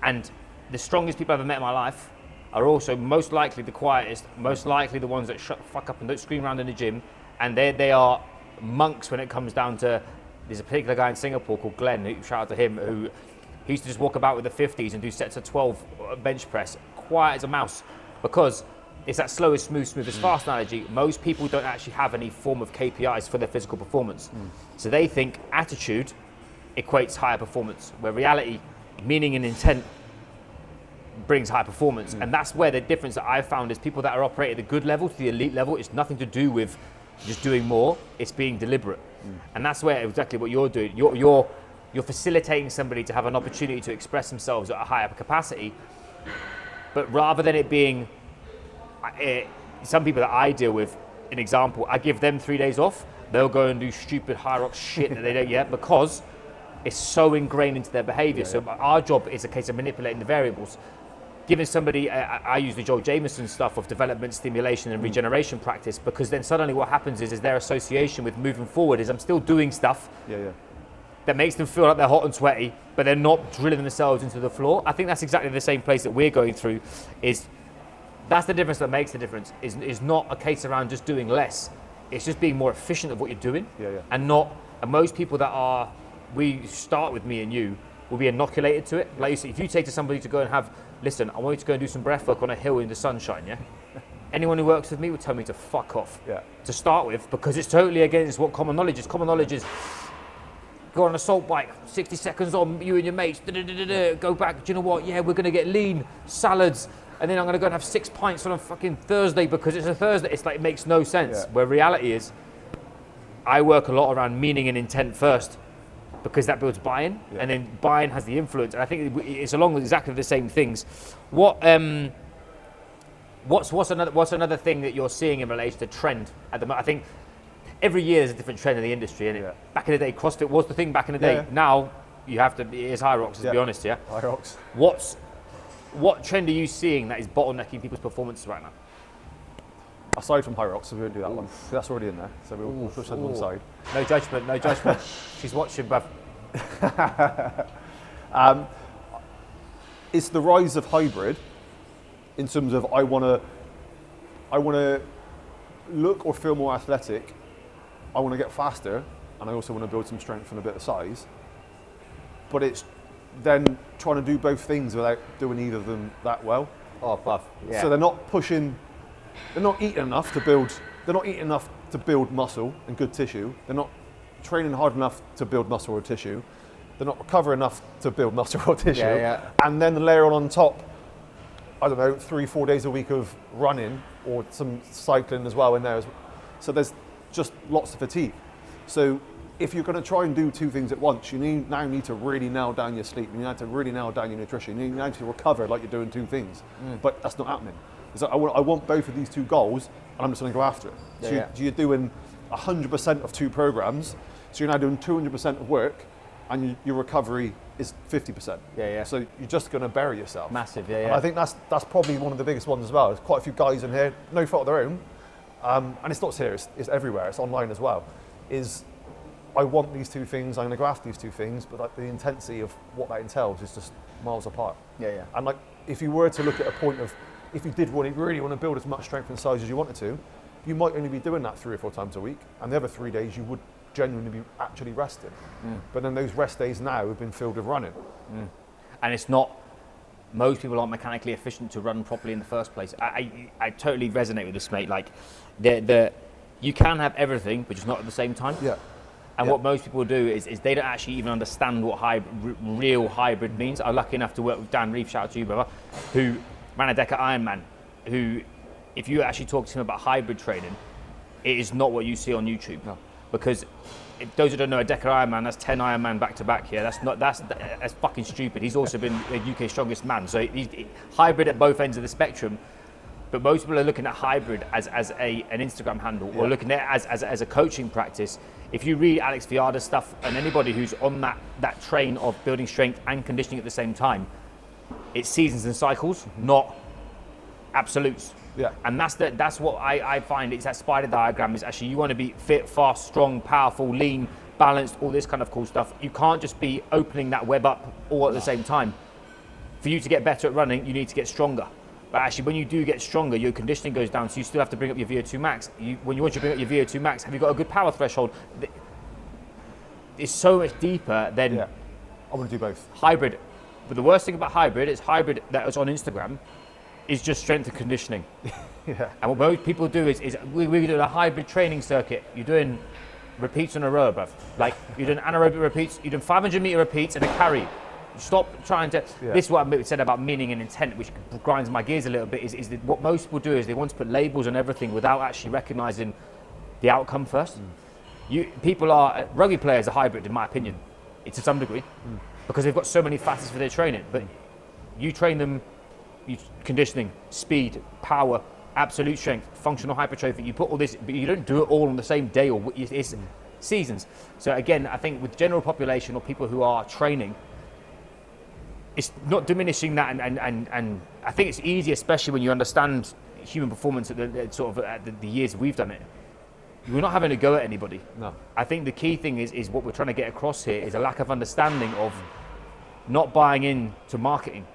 And the strongest people I've ever met in my life are also most likely the quietest, most likely the ones that shut the fuck up and don't scream around in the gym. And they are monks when it comes down to, there's a particular guy in Singapore called Glenn, shout out to him, who he used to just walk about with the 50s and do sets of 12 bench press, quiet as a mouse, because it's that slow as smooth as fast analogy. Most people don't actually have any form of KPIs for their physical performance. So they think attitude equates higher performance, where reality, meaning and intent, brings high performance. And that's where the difference that I've found is people that are operating at the good level to the elite level, it's nothing to do with just doing more, it's being deliberate. And that's where exactly what you're doing. You're facilitating somebody to have an opportunity to express themselves at a higher capacity, but rather than it being, some people that I deal with, an example, I give them 3 days off, they'll go and do stupid high rock shit that they don't yet, because it's so ingrained into their behavior. So our job is a case of manipulating the variables. Giving somebody, I use the Joel Jameson stuff of development, stimulation and regeneration practice, because then suddenly what happens is their association with moving forward is I'm still doing stuff that makes them feel like they're hot and sweaty, but they're not drilling themselves into the floor. I think that's exactly the same place that we're going through. That's the difference that makes the difference, is not a case around just doing less. It's just being more efficient of what you're doing. And most people that we start with, me and you, will be inoculated to it. Like you say, if you say to somebody to go and listen, I want you to go and do some breath work on a hill in the sunshine, anyone who works with me would tell me to fuck off to start with, because it's totally against what common knowledge is. Common knowledge is go on an assault bike, 60 seconds on, you and your mates, go back, do you know what, yeah, we're going to get lean, salads, and then I'm going to go and have 6 pints on a fucking Thursday because it's a Thursday. It's like, it makes no sense. Yeah. Where reality is, I work a lot around meaning and intent first, because that builds buy-in, and then buy-in has the influence. And I think it's along with exactly the same things. What's another thing that you're seeing in relation to trend at the moment? I think every year there's a different trend in the industry. And back in the day, CrossFit was the thing back in the day. Yeah. Now you have to. It is high rocks, to be honest. Yeah. High rocks. What trend are you seeing that is bottlenecking people's performance right now? Aside from high rocks, so we won't do that one. That's already in there, so we'll push that one aside. No judgment, no judgment. She's watching, bruv. It's the rise of hybrid in terms of I want to look or feel more athletic, I want to get faster, and I also want to build some strength and a bit of size. But it's then trying to do both things without doing either of them that well. Oh, buff. Yeah. So they're not eating enough to build muscle and good tissue. They're not training hard enough to build muscle or tissue. They're not recovering enough to build muscle or tissue. And then layer on top, I don't know, 3-4 days a week of running or some cycling as well in there. So there's just lots of fatigue. So if you're going to try and do two things at once, you now need to really nail down your sleep. You need to really nail down your nutrition. You need to recover like you're doing two things. But that's not happening. So I want both of these two goals, and I'm just going to go after it. So you're doing 100% of two programs. So you're now doing 200% of work, and your recovery is 50%. So you're just going to bury yourself. Massive, And I think that's probably one of the biggest ones as well. There's quite a few guys in here, no fault of their own, and it's not here. It's everywhere. It's online as well. I want these two things. I'm going to go after these two things, but like the intensity of what that entails is just miles apart. And like, if you were to look at a point of, if you did really want to build as much strength and size as you wanted to, you might only be doing that 3 or 4 times a week, and the other 3 days you would genuinely be actually resting. But then those rest days now have been filled with running. And it's not, most people aren't mechanically efficient to run properly in the first place. I totally resonate with this, mate. Like, you can have everything, but just not at the same time. And what most people do is they don't actually even understand what real hybrid means. I'm lucky enough to work with Dan Reeve, shout out to you, brother, who ran a Deca Ironman, who, if you actually talk to him about hybrid training, it is not what you see on YouTube. Because if those who don't know, a Deca Ironman, that's 10 Ironman back to back. That's fucking stupid. He's also been the UK's strongest man. So he's hybrid at both ends of the spectrum. But most people are looking at hybrid as an Instagram handle, or looking at it as a coaching practice. If you read Alex Viada's stuff, and anybody who's on that train of building strength and conditioning at the same time, it's seasons and cycles, not absolutes. And that's what I find. It's that spider diagram. Is actually, you want to be fit, fast, strong, powerful, lean, balanced, all this kind of cool stuff. You can't just be opening that web up all at the same time. For you to get better at running, you need to get stronger. But actually, when you do get stronger, your conditioning goes down, so you still have to bring up your VO2 max. When you want to bring up your VO2 max, have you got a good power threshold? It's so much deeper than I want to do both. Hybrid. But the worst thing about hybrid that is on Instagram is just strength and conditioning. And what most people do is we're doing a hybrid training circuit. You're doing repeats on a row, bruv. Like, you're doing anaerobic repeats, you're doing 500 meter repeats and a carry. Stop trying to. This is what I said about meaning and intent, which grinds my gears a little bit. Is that what most people do is they want to put labels on everything without actually recognizing the outcome first. Rugby players are hybrid, in my opinion, to some degree, because they've got so many facets for their training. But you train them, conditioning, speed, power, absolute strength, functional hypertrophy. You put all this, but you don't do it all on the same day, or it's seasons. So again, I think with general population or people who are training, it's not diminishing that, and I think it's easy, especially when you understand human performance at the years we've done it. We're not having a go at anybody. No. I think the key thing is what we're trying to get across here is a lack of understanding of not buying into marketing.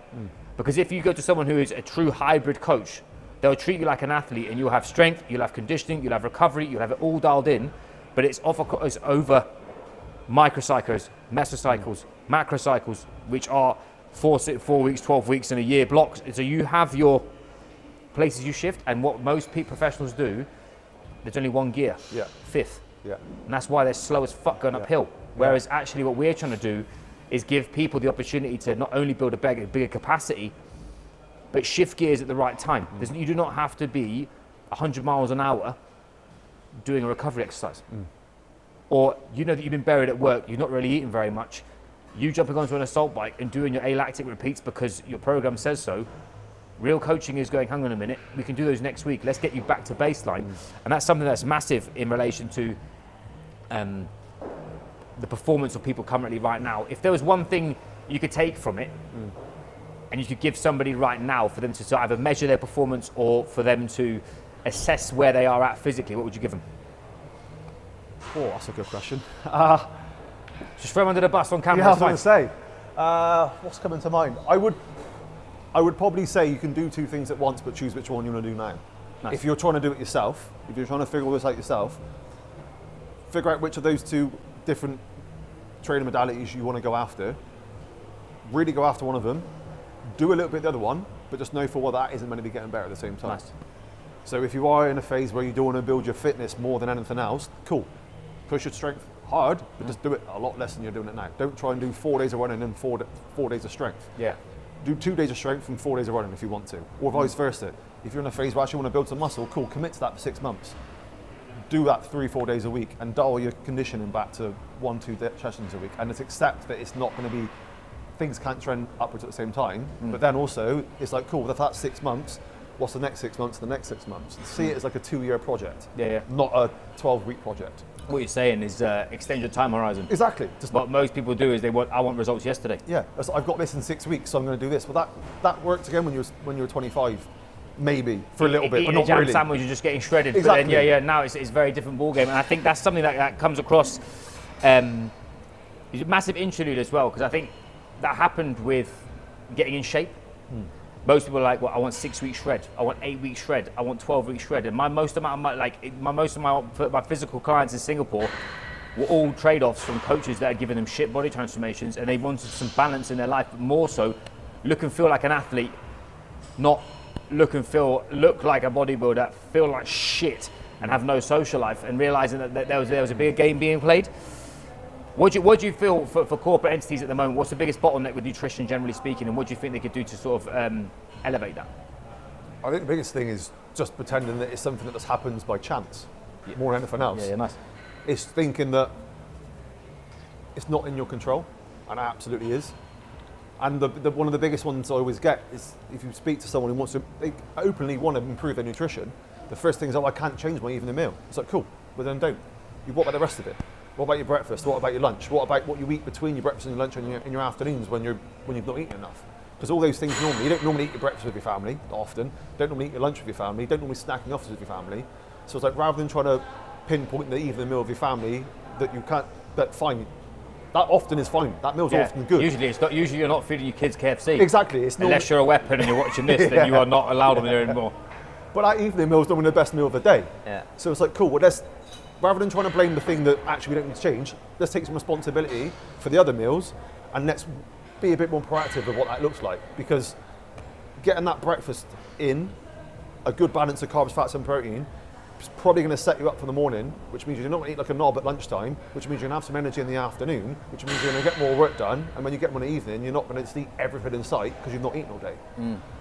Because if you go to someone who is a true hybrid coach, they'll treat you like an athlete, and you'll have strength, you'll have conditioning, you'll have recovery, you'll have it all dialed in, but it's over microcycles, mesocycles, macrocycles, which are 4 weeks, 12 weeks in a year blocks. So you have your places you shift, and what most professionals do, there's only one gear, fifth. And that's why they're slow as fuck going uphill. Whereas actually what we're trying to do is give people the opportunity to not only build a bigger capacity, but shift gears at the right time. You do not have to be 100 miles an hour doing a recovery exercise. Or you know that you've been buried at work, you've not really eaten very much. You jumping onto an assault bike and doing your alactic repeats because your program says so. Real coaching is going, hang on a minute, we can do those next week. Let's get you back to baseline. And that's something that's massive in relation to the performance of people currently right now. If there was one thing you could take from it, and you could give somebody right now for them to sort of either measure their performance or for them to assess where they are at physically, what would you give them? Oh, that's a good question. Just throw them under the bus on camera. Yeah, I was going to say, what's coming to mind? I would probably say you can do two things at once, but choose which one you want to do now. Nice. If you're trying to do it yourself, if you're trying to figure all this out yourself, figure out which of those two different training modalities you want to go after. Really go after one of them. Do a little bit of the other one, but just know for what that isn't going to be getting better at the same time. Nice. So if you are in a phase where you do want to build your fitness more than anything else, cool. Push your strength hard, but just do it a lot less than you're doing it now. Don't try and do 4 days of running and four days of strength. Yeah. Do 2 days of strength and 4 days of running if you want to, or vice versa. If you're in a phase where you actually want to build some muscle, cool, commit to that for 6 months. Do that 3-4 days a week and dial your conditioning back to 1-2 sessions a week, and just accept that it's not going to be, things can't trend upwards at the same time, but then also it's like, cool, if that's 6 months, what's the next 6 months, the next 6 months? See it as like a 2-year project, not a 12-week project. What you're saying is extend your time horizon. Exactly. What most people do is I want results yesterday. Yeah, so I've got this in 6 weeks, so I'm going to do this. Well, that worked again when you were 25, maybe for a little bit, but not jam really. Sandwich, you're just getting shredded. Exactly. But then, now it's a very different ballgame, and I think that's something that comes across. It's a massive interlude as well, because I think that happened with getting in shape. Most people are like, well, I want 6 weeks shred, I want 8 weeks shred, I want 12 weeks shred. And most of my physical clients in Singapore were all trade-offs from coaches that had given them shit body transformations, and they wanted some balance in their life, but more so look and feel like an athlete, not look like a bodybuilder, feel like shit and have no social life, and realizing that there was a bigger game being played. What do you feel for corporate entities at the moment? What's the biggest bottleneck with nutrition, generally speaking, and what do you think they could do to sort of elevate that? I think the biggest thing is just pretending that it's something that just happens by chance, more than anything else. Yeah, nice. It's thinking that it's not in your control, and it absolutely is. And one of the biggest ones I always get is if you speak to someone who they openly want to improve their nutrition, the first thing is, I can't change my evening meal. It's like, cool, but then don't. What about the rest of it? What about your breakfast? What about your lunch? What about what you eat between your breakfast and your lunch and your afternoons when you've not eaten enough? Because all those things you don't normally eat your breakfast with your family often. Don't normally eat your lunch with your family. Don't normally snack in the office with your family. So it's like, rather than trying to pinpoint the evening meal of your family that you can't, but fine. That often is fine. That meal's often good. Usually you're not feeding your kids KFC. Exactly. Unless you're a weapon and you're watching this, then you are not allowed on there anymore. But that evening meal is normally the best meal of the day. Yeah. So it's like, cool, well, rather than trying to blame the thing that actually we don't need to change, let's take some responsibility for the other meals, and let's be a bit more proactive of what that looks like. Because getting that breakfast in, a good balance of carbs, fats and protein, is probably going to set you up for the morning, which means you're not going to eat like a knob at lunchtime, which means you're going to have some energy in the afternoon, which means you're going to get more work done, and when you get one in the evening, you're not going to just eat everything in sight because you've not eaten all day.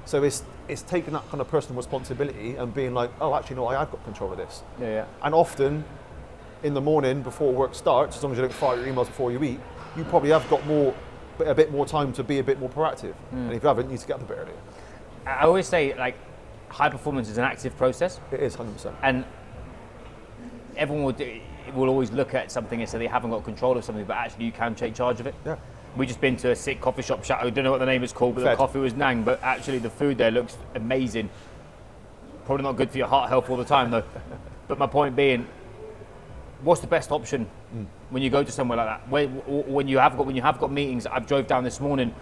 So it's taking that kind of personal responsibility and being like, oh, actually, no, I have got control of this. Yeah. And often, in the morning before work starts, as long as you don't fire your emails before you eat, you probably have got a bit more time to be a bit more proactive. And if you haven't, you need to get up a bit earlier. I always say, like, high performance is an active process. It is, 100%. And everyone will always look at something and say they haven't got control of something, but actually you can take charge of it. Yeah. We just been to a sick coffee shop. I don't know what the name is called, but the coffee was nang. But actually, the food there looks amazing. Probably not good for your heart health all the time, though. But my point being, what's the best option when you go to somewhere like that? When you have got meetings. I've drove down this morning,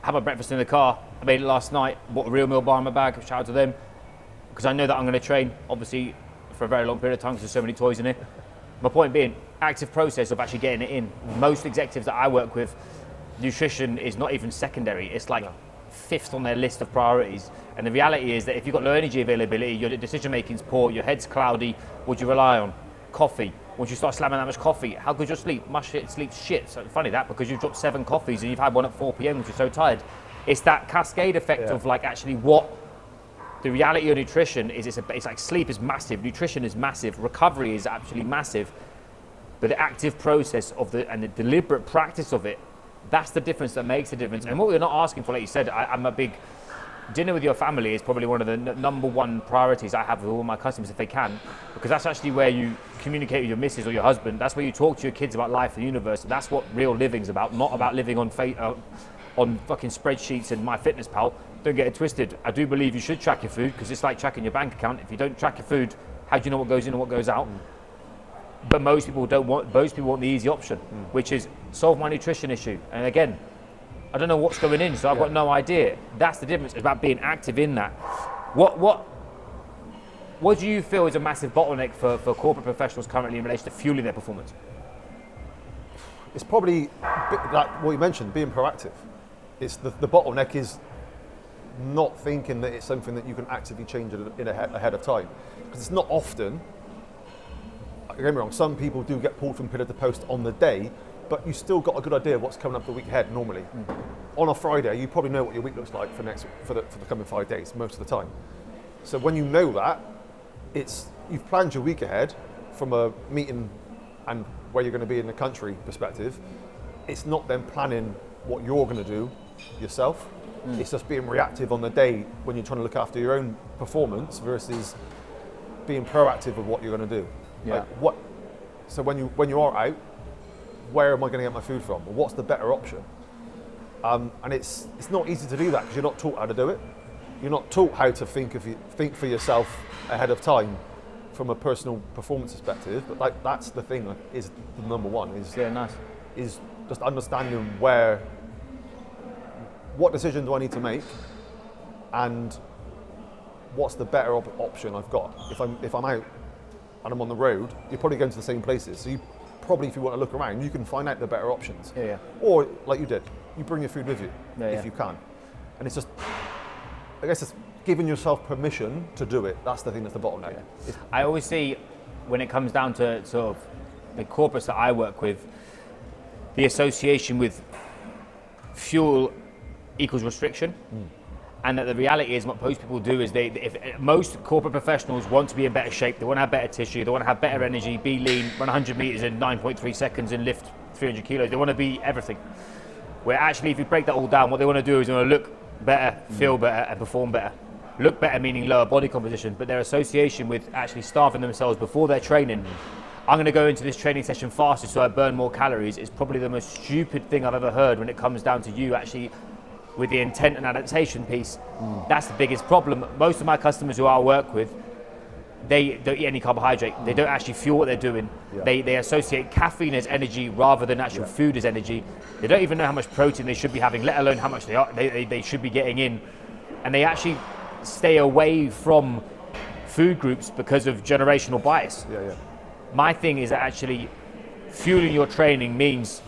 had my breakfast in the car. I made it last night. Bought a real meal bar in my bag. Shout out to them, because I know that I'm going to train, obviously, for a very long period of time because there's so many toys in it. My point being, active process of actually getting it in. Most executives that I work with, nutrition is not even secondary. It's like fifth on their list of priorities. And the reality is that if you've got low energy availability, your decision making is poor, your head's cloudy, what do you rely on? Coffee. Once you start slamming that much coffee, how good's your sleep? My shit sleeps shit. So funny that, because you've dropped 7 coffees and you've had one at 4 p.m. because you're so tired. It's that cascade effect of like actually what the reality of nutrition is. It's like sleep is massive, nutrition is massive, recovery is actually massive, but the active process of and the deliberate practice of it, that's the difference that makes the difference. And what we're not asking for, like you said, I'm a big dinner with your family is probably one of the number one priorities I have with all my customers if they can, because that's actually where you communicate with your missus or your husband. That's where you talk to your kids about life and the universe. That's what real living's about, not about living on fucking spreadsheets and MyFitnessPal. Don't get it twisted. I do believe you should track your food, because it's like tracking your bank account. If you don't track your food, how do you know what goes in and what goes out? But most people don't want. Most people want the easy option, which is solve my nutrition issue. And again, I don't know what's going in, so I've got no idea. That's the difference. It's about being active in that. What do you feel is a massive bottleneck for corporate professionals currently in relation to fueling their performance? It's probably like what you mentioned, being proactive. It's the bottleneck is not thinking that it's something that you can actively change ahead of time, because it's not often. Don't get me wrong, some people do get pulled from pillar to post on the day, but you still got a good idea of what's coming up the week ahead normally. On a Friday, you probably know what your week looks like for the coming 5 days most of the time. So when you know that, you've planned your week ahead from a meeting and where you're going to be in the country perspective. It's not then planning what you're going to do yourself. It's just being reactive on the day when you're trying to look after your own performance versus being proactive of what you're going to do. Yeah. Like so when you are out, where am I going to get my food from? Or what's the better option? And it's not easy to do that because you're not taught how to do it. You're not taught how to think for yourself ahead of time from a personal performance perspective. But that's the thing, is the number one is just understanding what decision do I need to make, and what's the better option I've got. If I'm out and I'm on the road, you're probably going to the same places. So you probably, if you want to look around, you can find out the better options. Yeah. Or like you did, you bring your food with you if Yeah. you can. And it's just, I guess it's giving yourself permission to do it. That's the thing that's the bottleneck. Yeah. I always see, when it comes down to sort of the corporates that I work with, the association with fuel equals restriction. And that the reality is, what most people do is if most corporate professionals want to be in better shape, they want to have better tissue, they want to have better energy, be lean, run 100 meters in 9.3 seconds and lift 300 kilos. They want to be everything. Where actually, if you break that all down, what they want to do is they want to look better, feel better, and perform better. Look better meaning lower body composition, but their association with actually starving themselves before their training. I'm going to go into this training session faster so I burn more calories is probably the most stupid thing I've ever heard when it comes down to you actually with the intent and adaptation piece. That's the biggest problem. Most of my customers who I work with, they don't eat any carbohydrate. They don't actually fuel what they're doing. Yeah. They associate caffeine as energy rather than actual food as energy. They don't even know how much protein they should be having, let alone how much they should be getting in. And they actually stay away from food groups because of generational bias. My thing is that actually fueling your training means,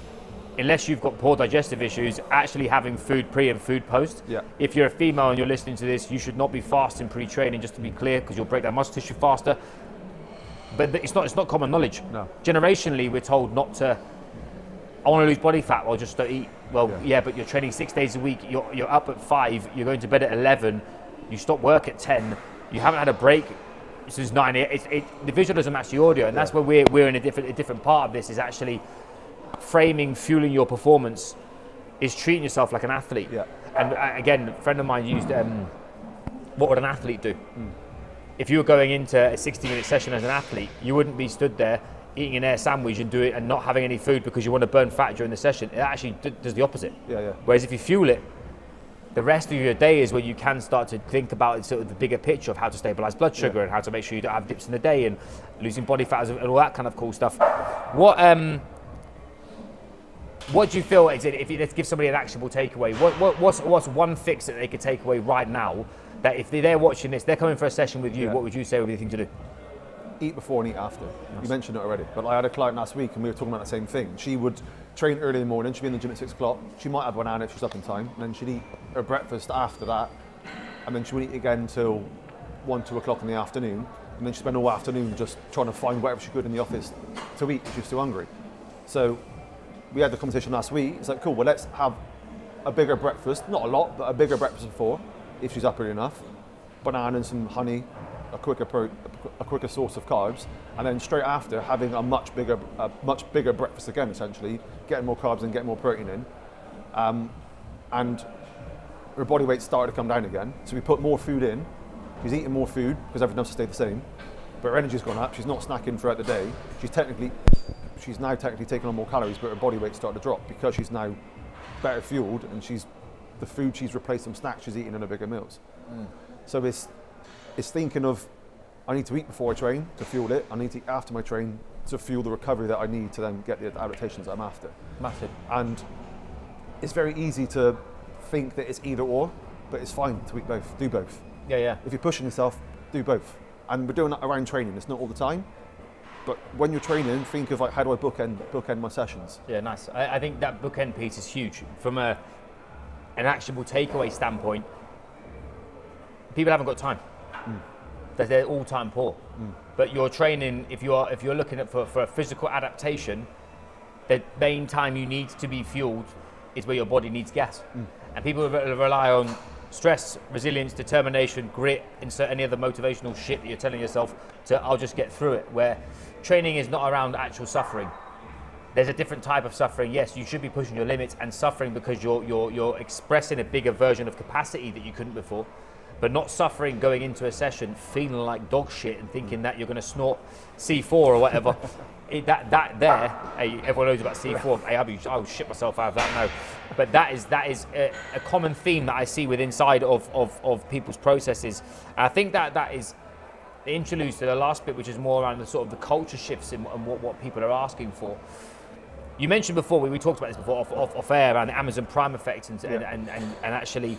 unless you've got poor digestive issues, actually having food pre and food post. If you're a female and you're listening to this, you should not be fasting pre-training, just to be clear, because you'll break that muscle tissue faster. But it's not common knowledge. No. Generationally, we're told not to. I want to lose body fat, well, just don't eat. Well, yeah, but you're training 6 days a week. You're up at 5. You're going to bed at 11. You stop work at 10. You haven't had a break since 9. The visual doesn't match the audio, and that's where we're in a different part of this. Is actually framing fueling your performance is treating yourself like an athlete. And again, a friend of mine used what would an athlete do? If you were going into a 60-minute session as an athlete, you wouldn't be stood there eating an air sandwich and do it and not having any food because you want to burn fat during the session. It actually does the opposite. Whereas if you fuel it, the rest of your day is where you can start to think about sort of the bigger picture of how to stabilize blood sugar and how to make sure you don't have dips in the day and losing body fat and all that kind of cool stuff. What do you feel is if you let's give somebody an actionable takeaway? What's one fix that they could take away right now? That if they're watching this, they're coming for a session with you. What would you say would be the thing to do? Eat before and eat after. You mentioned it already, but I had a client last week and we were talking about the same thing. She would train early in the morning. She'd be in the gym at 6 o'clock. She might have one hour if she's up in time, and then she'd eat her breakfast after that, and then she would eat again till 1, 2 o'clock in the afternoon. and then she spent all afternoon just trying to find whatever she could in the office to eat because she was too hungry. So we had the conversation last week. It's like, cool, well, let's have a bigger breakfast, not a lot, but a bigger breakfast before, if she's up early enough. Banana and some honey, a quicker source of carbs, and then straight after having a much bigger breakfast again, essentially, getting more carbs and getting more protein in. And her body weight started to come down again. So we put more food in. She's eating more food because everything else has stayed the same. But her energy's gone up. She's not snacking throughout the day. She's now technically taking on more calories, but her body weight started to drop because she's now better fueled, and the food she's replaced some snacks she's eating in her bigger meals. So it's thinking of, I need to eat before I train to fuel it. I need to eat after my train to fuel the recovery that I need to then get the adaptations that I'm after. Massive. And it's very easy to think that it's either or, but it's fine to eat both. Do both. Yeah. If you're pushing yourself, do both. And we're doing that around training. It's not all the time, but when you're training, think of like, how do I bookend my sessions? Yeah, nice. I think that bookend piece is huge from an actionable takeaway standpoint. People haven't got time. They're all time poor. But your training, if you're looking at for a physical adaptation, the main time you need to be fueled is where your body needs gas. And people rely on stress, resilience, determination, grit, insert any other motivational shit that you're telling yourself to, I'll just get through it. Where training is not around actual suffering. There's a different type of suffering. Yes, you should be pushing your limits and suffering because you're expressing a bigger version of capacity that you couldn't before. But not suffering going into a session feeling like dog shit and thinking that you're going to snort C4 or whatever. Everyone knows about C4. Hey, I'll shit myself out of that now. But that is a common theme that I see with inside of people's processes. And I think that is the interlude to the last bit, which is more around the sort of the culture shifts and what people are asking for. You mentioned before, we talked about this before off air, around the Amazon Prime effect and actually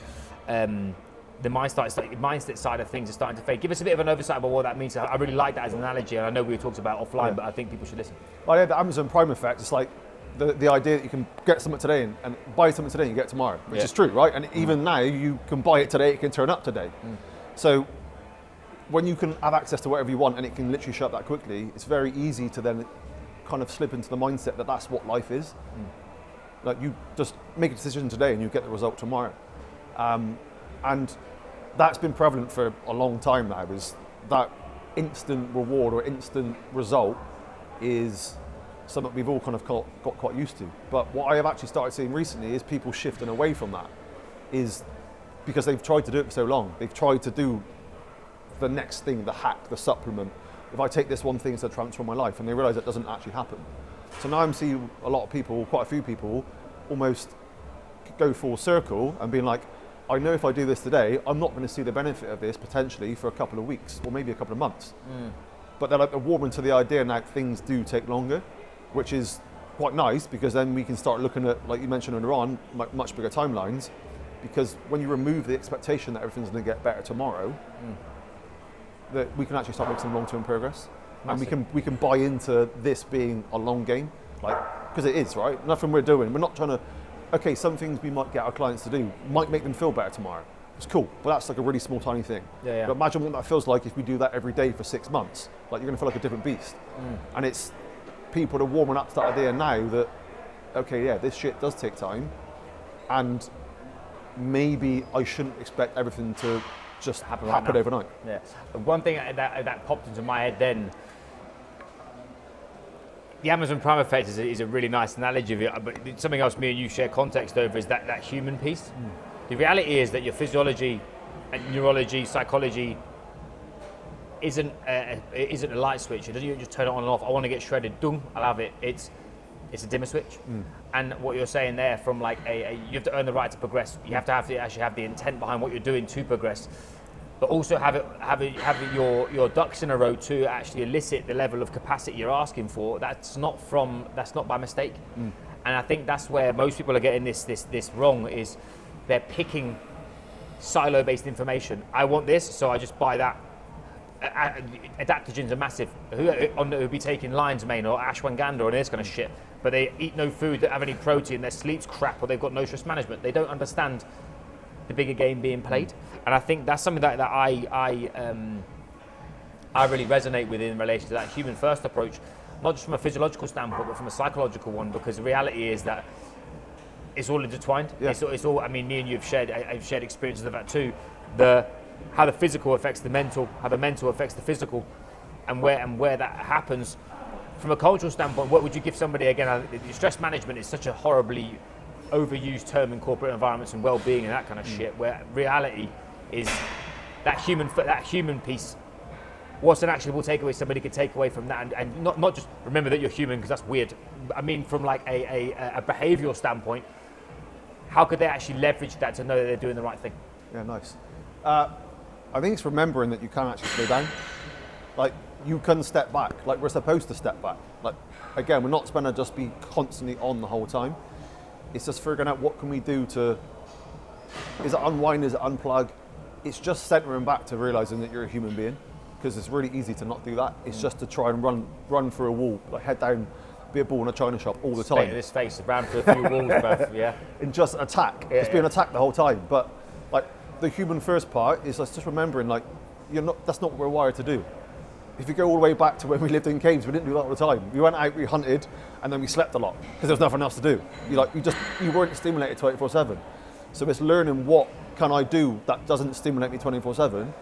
the mindset side of things is starting to fade. Give us a bit of an oversight about what that means. I really like that as an analogy, and I know we talked about offline, but I think people should listen. Well, yeah, the Amazon Prime effect, it's like the idea that you can get something today and buy something today and you get it tomorrow, which is true, right? And even now, you can buy it today, it can turn up today. So when you can have access to whatever you want and it can literally show up that quickly, it's very easy to then kind of slip into the mindset that that's what life is. Like, you just make a decision today and you get the result tomorrow. And that's been prevalent for a long time now, is that instant reward or instant result is something we've all kind of got quite used to. But what I have actually started seeing recently is people shifting away from that, is because they've tried to do it for so long. They've tried to do the next thing, the hack, the supplement. If I take this one thing, it's going to transform my life, and they realise that doesn't actually happen. So now I'm seeing a lot of people, quite a few people, almost go full circle and being like, I know if I do this today, I'm not going to see the benefit of this potentially for a couple of weeks or maybe a couple of months. But they're warming to the idea now things do take longer, which is quite nice, because then we can start looking at, like you mentioned earlier on, much bigger timelines. Because when you remove the expectation that everything's going to get better tomorrow, that we can actually start making some long-term progress. Massive. And we can buy into this being a long game, like, because it is, right? Nothing we're doing. We're not trying to. Okay, some things we might get our clients to do might make them feel better tomorrow. It's cool, but that's like a really small, tiny thing. Yeah. But imagine what that feels like if we do that every day for 6 months. Like, you're going to feel like a different beast. And it's people are warming up to that idea now that, okay, yeah, this shit does take time, and maybe I shouldn't expect everything to just happen overnight. Yeah. One thing that popped into my head then. The Amazon Prime effect is a really nice analogy of it, but something else me and you share context over is that human piece. The reality is that your physiology and neurology, psychology isn't a light switch. It doesn't just turn it on and off. I want to get shredded, dung, I'll have it. It's a dimmer switch. And what you're saying there, from like you have to earn the right to progress. You have to actually have the intent behind what you're doing to progress. But also have your ducks in a row to actually elicit the level of capacity you're asking for. That's not by mistake. And I think that's where most people are getting this wrong, is they're picking silo-based information. I want this, so I just buy that. Adaptogens are massive. Who'll be taking lion's mane or ashwagandha or this kind of shit, but they eat no food that have any protein, their sleep's crap, or they've got no stress management. They don't understand the bigger game being played. And I think that's something that I I really resonate with in relation to that human first approach, not just from a physiological standpoint, but from a psychological one, because the reality is that it's all intertwined. Yeah. It's all, I mean, me and you have shared experiences of that too. How the physical affects the mental, how the mental affects the physical, and where that happens. From a cultural standpoint, what would you give somebody, again, stress management is such a horribly overused term in corporate environments and well-being and that kind of shit, where reality is that human piece. What's an actionable takeaway somebody could take away from that, and not just remember that you're human, because that's weird. I mean, from like a behavioural standpoint, how could they actually leverage that to know that they're doing the right thing? Yeah, nice. I think it's remembering that you can actually slow down. Like, you can step back. Like, we're supposed to step back. Like, again, we're not supposed to just be constantly on the whole time. It's just figuring out what can we do to, is it unwind, is it unplug? It's just centering back to realizing that you're a human being, because it's really easy to not do that. It's just to try and run through a wall, like head down, be a ball in a china shop all the time. State of this face, ran through a few walls, bruv, yeah. And just attack. Yeah, it's being attacked the whole time. But like, the human first part is just remembering, like, that's not what we're wired to do. If you go all the way back to when we lived in caves, we didn't do that all the time. We went out, we hunted, and then we slept a lot because there was nothing else to do. You weren't stimulated 24/7. So it's learning, what can I do that doesn't stimulate me 24/7,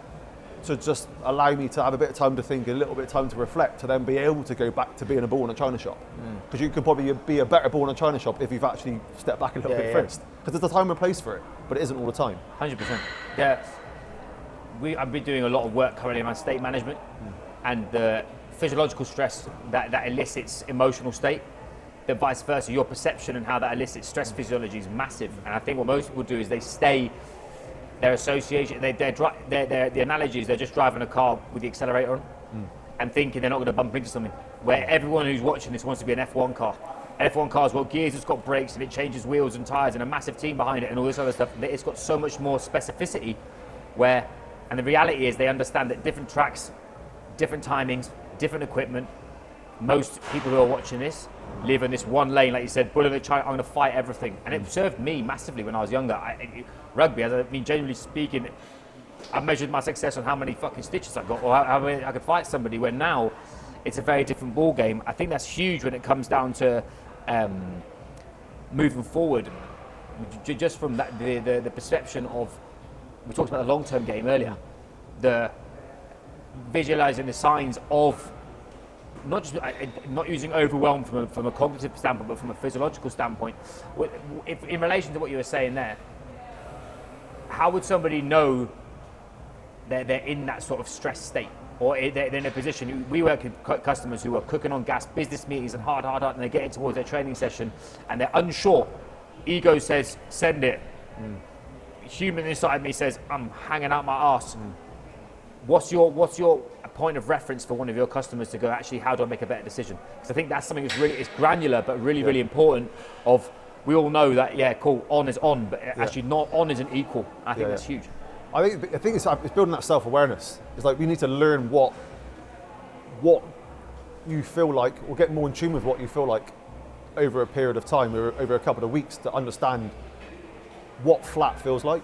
to just allow me to have a bit of time to think, a little bit of time to reflect, to then be able to go back to being a ball in a china shop. Because you could probably be a better ball in a china shop if you've actually stepped back a little bit first. Because there's a time and place for it, but it isn't all the time. 100%. Yeah. I've been doing a lot of work currently around state management, and the physiological stress that elicits emotional state, the vice versa, your perception and how that elicits stress physiology is massive. And I think what most people do is they stay, their association, the analogy is they're just driving a car with the accelerator on and thinking they're not going to bump into something. Where everyone who's watching this wants to be an F1 car. An F1 car's got gears, it's got brakes, and it changes wheels and tyres, and a massive team behind it and all this other stuff. It's got so much more specificity and the reality is they understand that different tracks, different timings, different equipment. Most people who are watching this live in this one lane, like you said, bull in a china, I'm going to fight everything. And it served me massively when I was younger. Rugby, I mean, generally speaking, I measured my success on how many fucking stitches I got, or how many I could fight somebody, where now it's a very different ball game. I think that's huge when it comes down to moving forward, just from that, the perception of, we talked about the long-term game earlier, the visualizing the signs of not using overwhelm from a cognitive standpoint, but from a physiological standpoint. In relation to what you were saying there, how would somebody know they're in that sort of stress state, or they're in a position? We work with customers who are cooking on gas, business meetings, and hard, and they're getting towards their training session, and they're unsure. Ego says, send it. Human inside me says, I'm hanging out my arse. What's your point of reference for one of your customers to go, actually, how do I make a better decision? Because I think that's something that's it's granular, but really important. We all know that, yeah, cool, on is on, but actually not on isn't equal. I think that's huge. I think it's building that self-awareness. It's like, we need to learn what you feel like, or get more in tune with what you feel like over a period of time, or over a couple of weeks, to understand what flat feels like.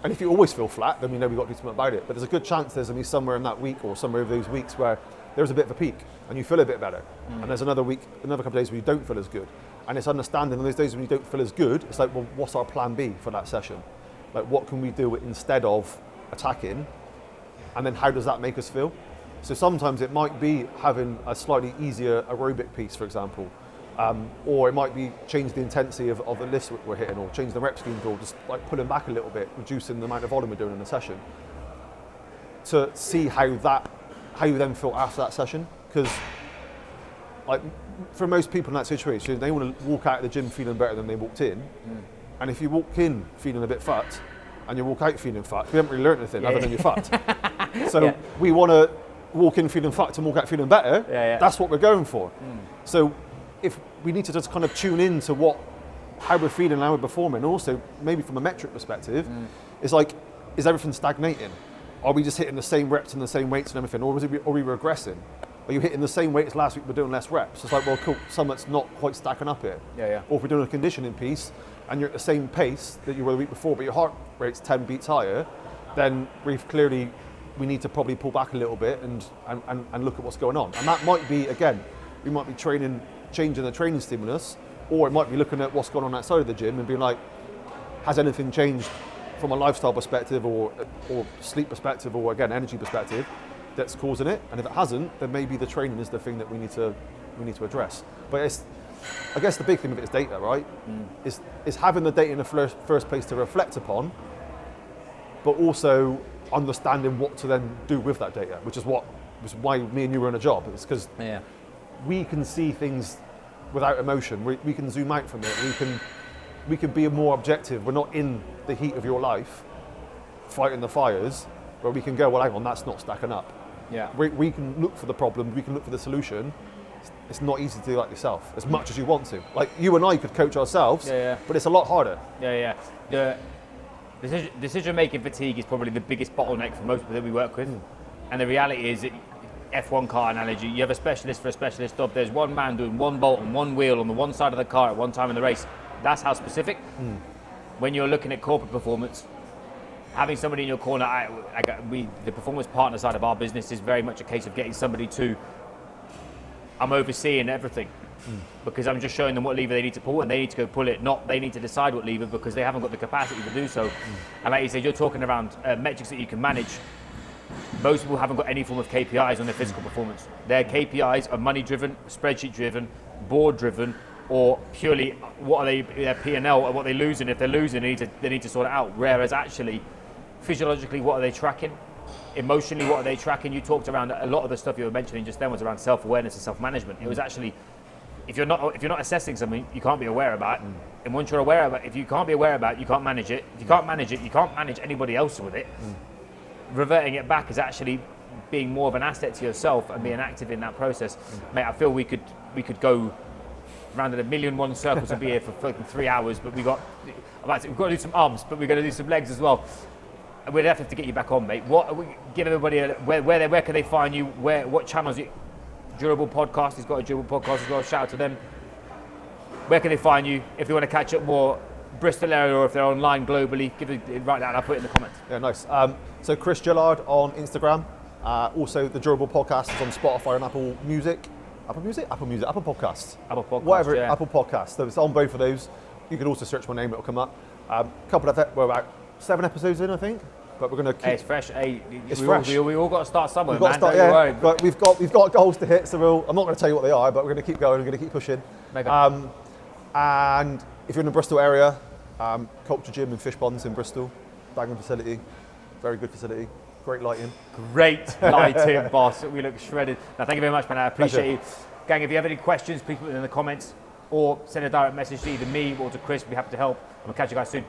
And if you always feel flat, then we know we've got to do something about it. But there's a good chance there's going to be somewhere in that week, or somewhere over those weeks, where there's a bit of a peak and you feel a bit better. And there's another week, another couple of days where you don't feel as good. And it's understanding on those days when you don't feel as good, it's like, well, what's our plan B for that session? Like, what can we do instead of attacking? And then how does that make us feel? So sometimes it might be having a slightly easier aerobic piece, for example. Or it might be change the intensity of the lifts we're hitting, or change the rep schemes, or just like pulling back a little bit, reducing the amount of volume we're doing in the session, to see how you then feel after that session. Because like, for most people in that situation, they want to walk out of the gym feeling better than they walked in. And if you walk in feeling a bit fucked and you walk out feeling fucked, we haven't really learned anything other than you're fucked. So we want to walk in feeling fucked and walk out feeling better. That's what we're going for. So if we need to just kind of tune in to how we're feeling, how we're performing, also maybe from a metric perspective, it's like, is everything stagnating? Are we just hitting the same reps and the same weights and everything, or are we regressing? Are you hitting the same weights last week but doing less reps? It's like, well, cool, something's not quite stacking up here. Or if we're doing a conditioning piece and you're at the same pace that you were the week before, but your heart rate's 10 beats higher, then we've clearly we need to probably pull back a little bit and look at what's going on. And that might be, again, we might be changing the training stimulus, or it might be looking at what's going on outside of the gym and being like, has anything changed from a lifestyle perspective or sleep perspective or, again, energy perspective that's causing it? And if it hasn't, then maybe the training is the thing that we need to address. But I guess the big thing of it is data, right? Is having the data in the first place to reflect upon, but also understanding what to then do with that data, which is why me and you were in a job. It's because we can see things without emotion. We can zoom out from it. We can be more objective. We're not in the heat of your life, fighting the fires, where we can go, well, hang on, that's not stacking up. Yeah. We can look for the problem. We can look for the solution. It's not easy to do that yourself, as much as you want to. Like, you and I could coach ourselves, but it's a lot harder. The decision-making fatigue is probably the biggest bottleneck for most people that we work with. And the reality is, F1 car analogy, you have a specialist for a specialist job. There's one man doing one bolt and one wheel on the one side of the car at one time in the race. That's how specific. When you're looking at corporate performance, having somebody in your corner, the performance partner side of our business is very much a case of getting somebody to, I'm overseeing everything. Because I'm just showing them what lever they need to pull, and they need to go pull it, not they need to decide what lever because they haven't got the capacity to do so. And like you said, you're talking around metrics that you can manage. Most people haven't got any form of KPIs on their physical performance. Their KPIs are money driven, spreadsheet driven, board driven, or purely what are they, their P&L, or what they're losing. If they're losing, they need to sort it out. Whereas actually, physiologically, what are they tracking? Emotionally, what are they tracking? You talked around a lot of the stuff you were mentioning just then was around self-awareness and self-management. It was actually, if you're not assessing something, you can't be aware about it. And once you're aware about it, if you can't be aware about it, you can't manage it. If you can't manage it, you can't manage anybody else with it. Reverting it back is actually being more of an asset to yourself and being active in that process. Mate, I feel we could go round in 1,000,001 circles and be here for fucking 3 hours, but we've got to do some arms, but we're going to do some legs as well. We'd have to get you back on, mate. Give everybody where can they find you? What channels? Durable Podcast. He's got a Durable Podcast as well. Shout out to them. Where can they find you if they want to catch up more? Bristol area, or if they're online globally, write that. I'll put it in the comments. Yeah, nice. So Chris Jillard on Instagram. Also, the Durable Podcast is on Spotify and Apple Music. Apple Podcasts. Whatever. Yeah. Apple Podcasts. So it's on both of those. You can also search my name; it'll come up. We're about 7 episodes in, I think. But we're going to keep. Hey, it's fresh. It's fresh. We all got to start somewhere, man. Don't you worry. But we've got goals to hit. So I'm not going to tell you what they are, but we're going to keep going. We're going to keep pushing. And if you're in the Bristol area, Culture Gym and Fish Ponds in Bristol, banging facility, very good facility, great lighting. Great lighting, boss. We look shredded. Now, thank you very much, man. I appreciate you. Gang, if you have any questions, please put them in the comments or send a direct message to either me or to Chris. We'll be happy to help. And we'll catch you guys soon.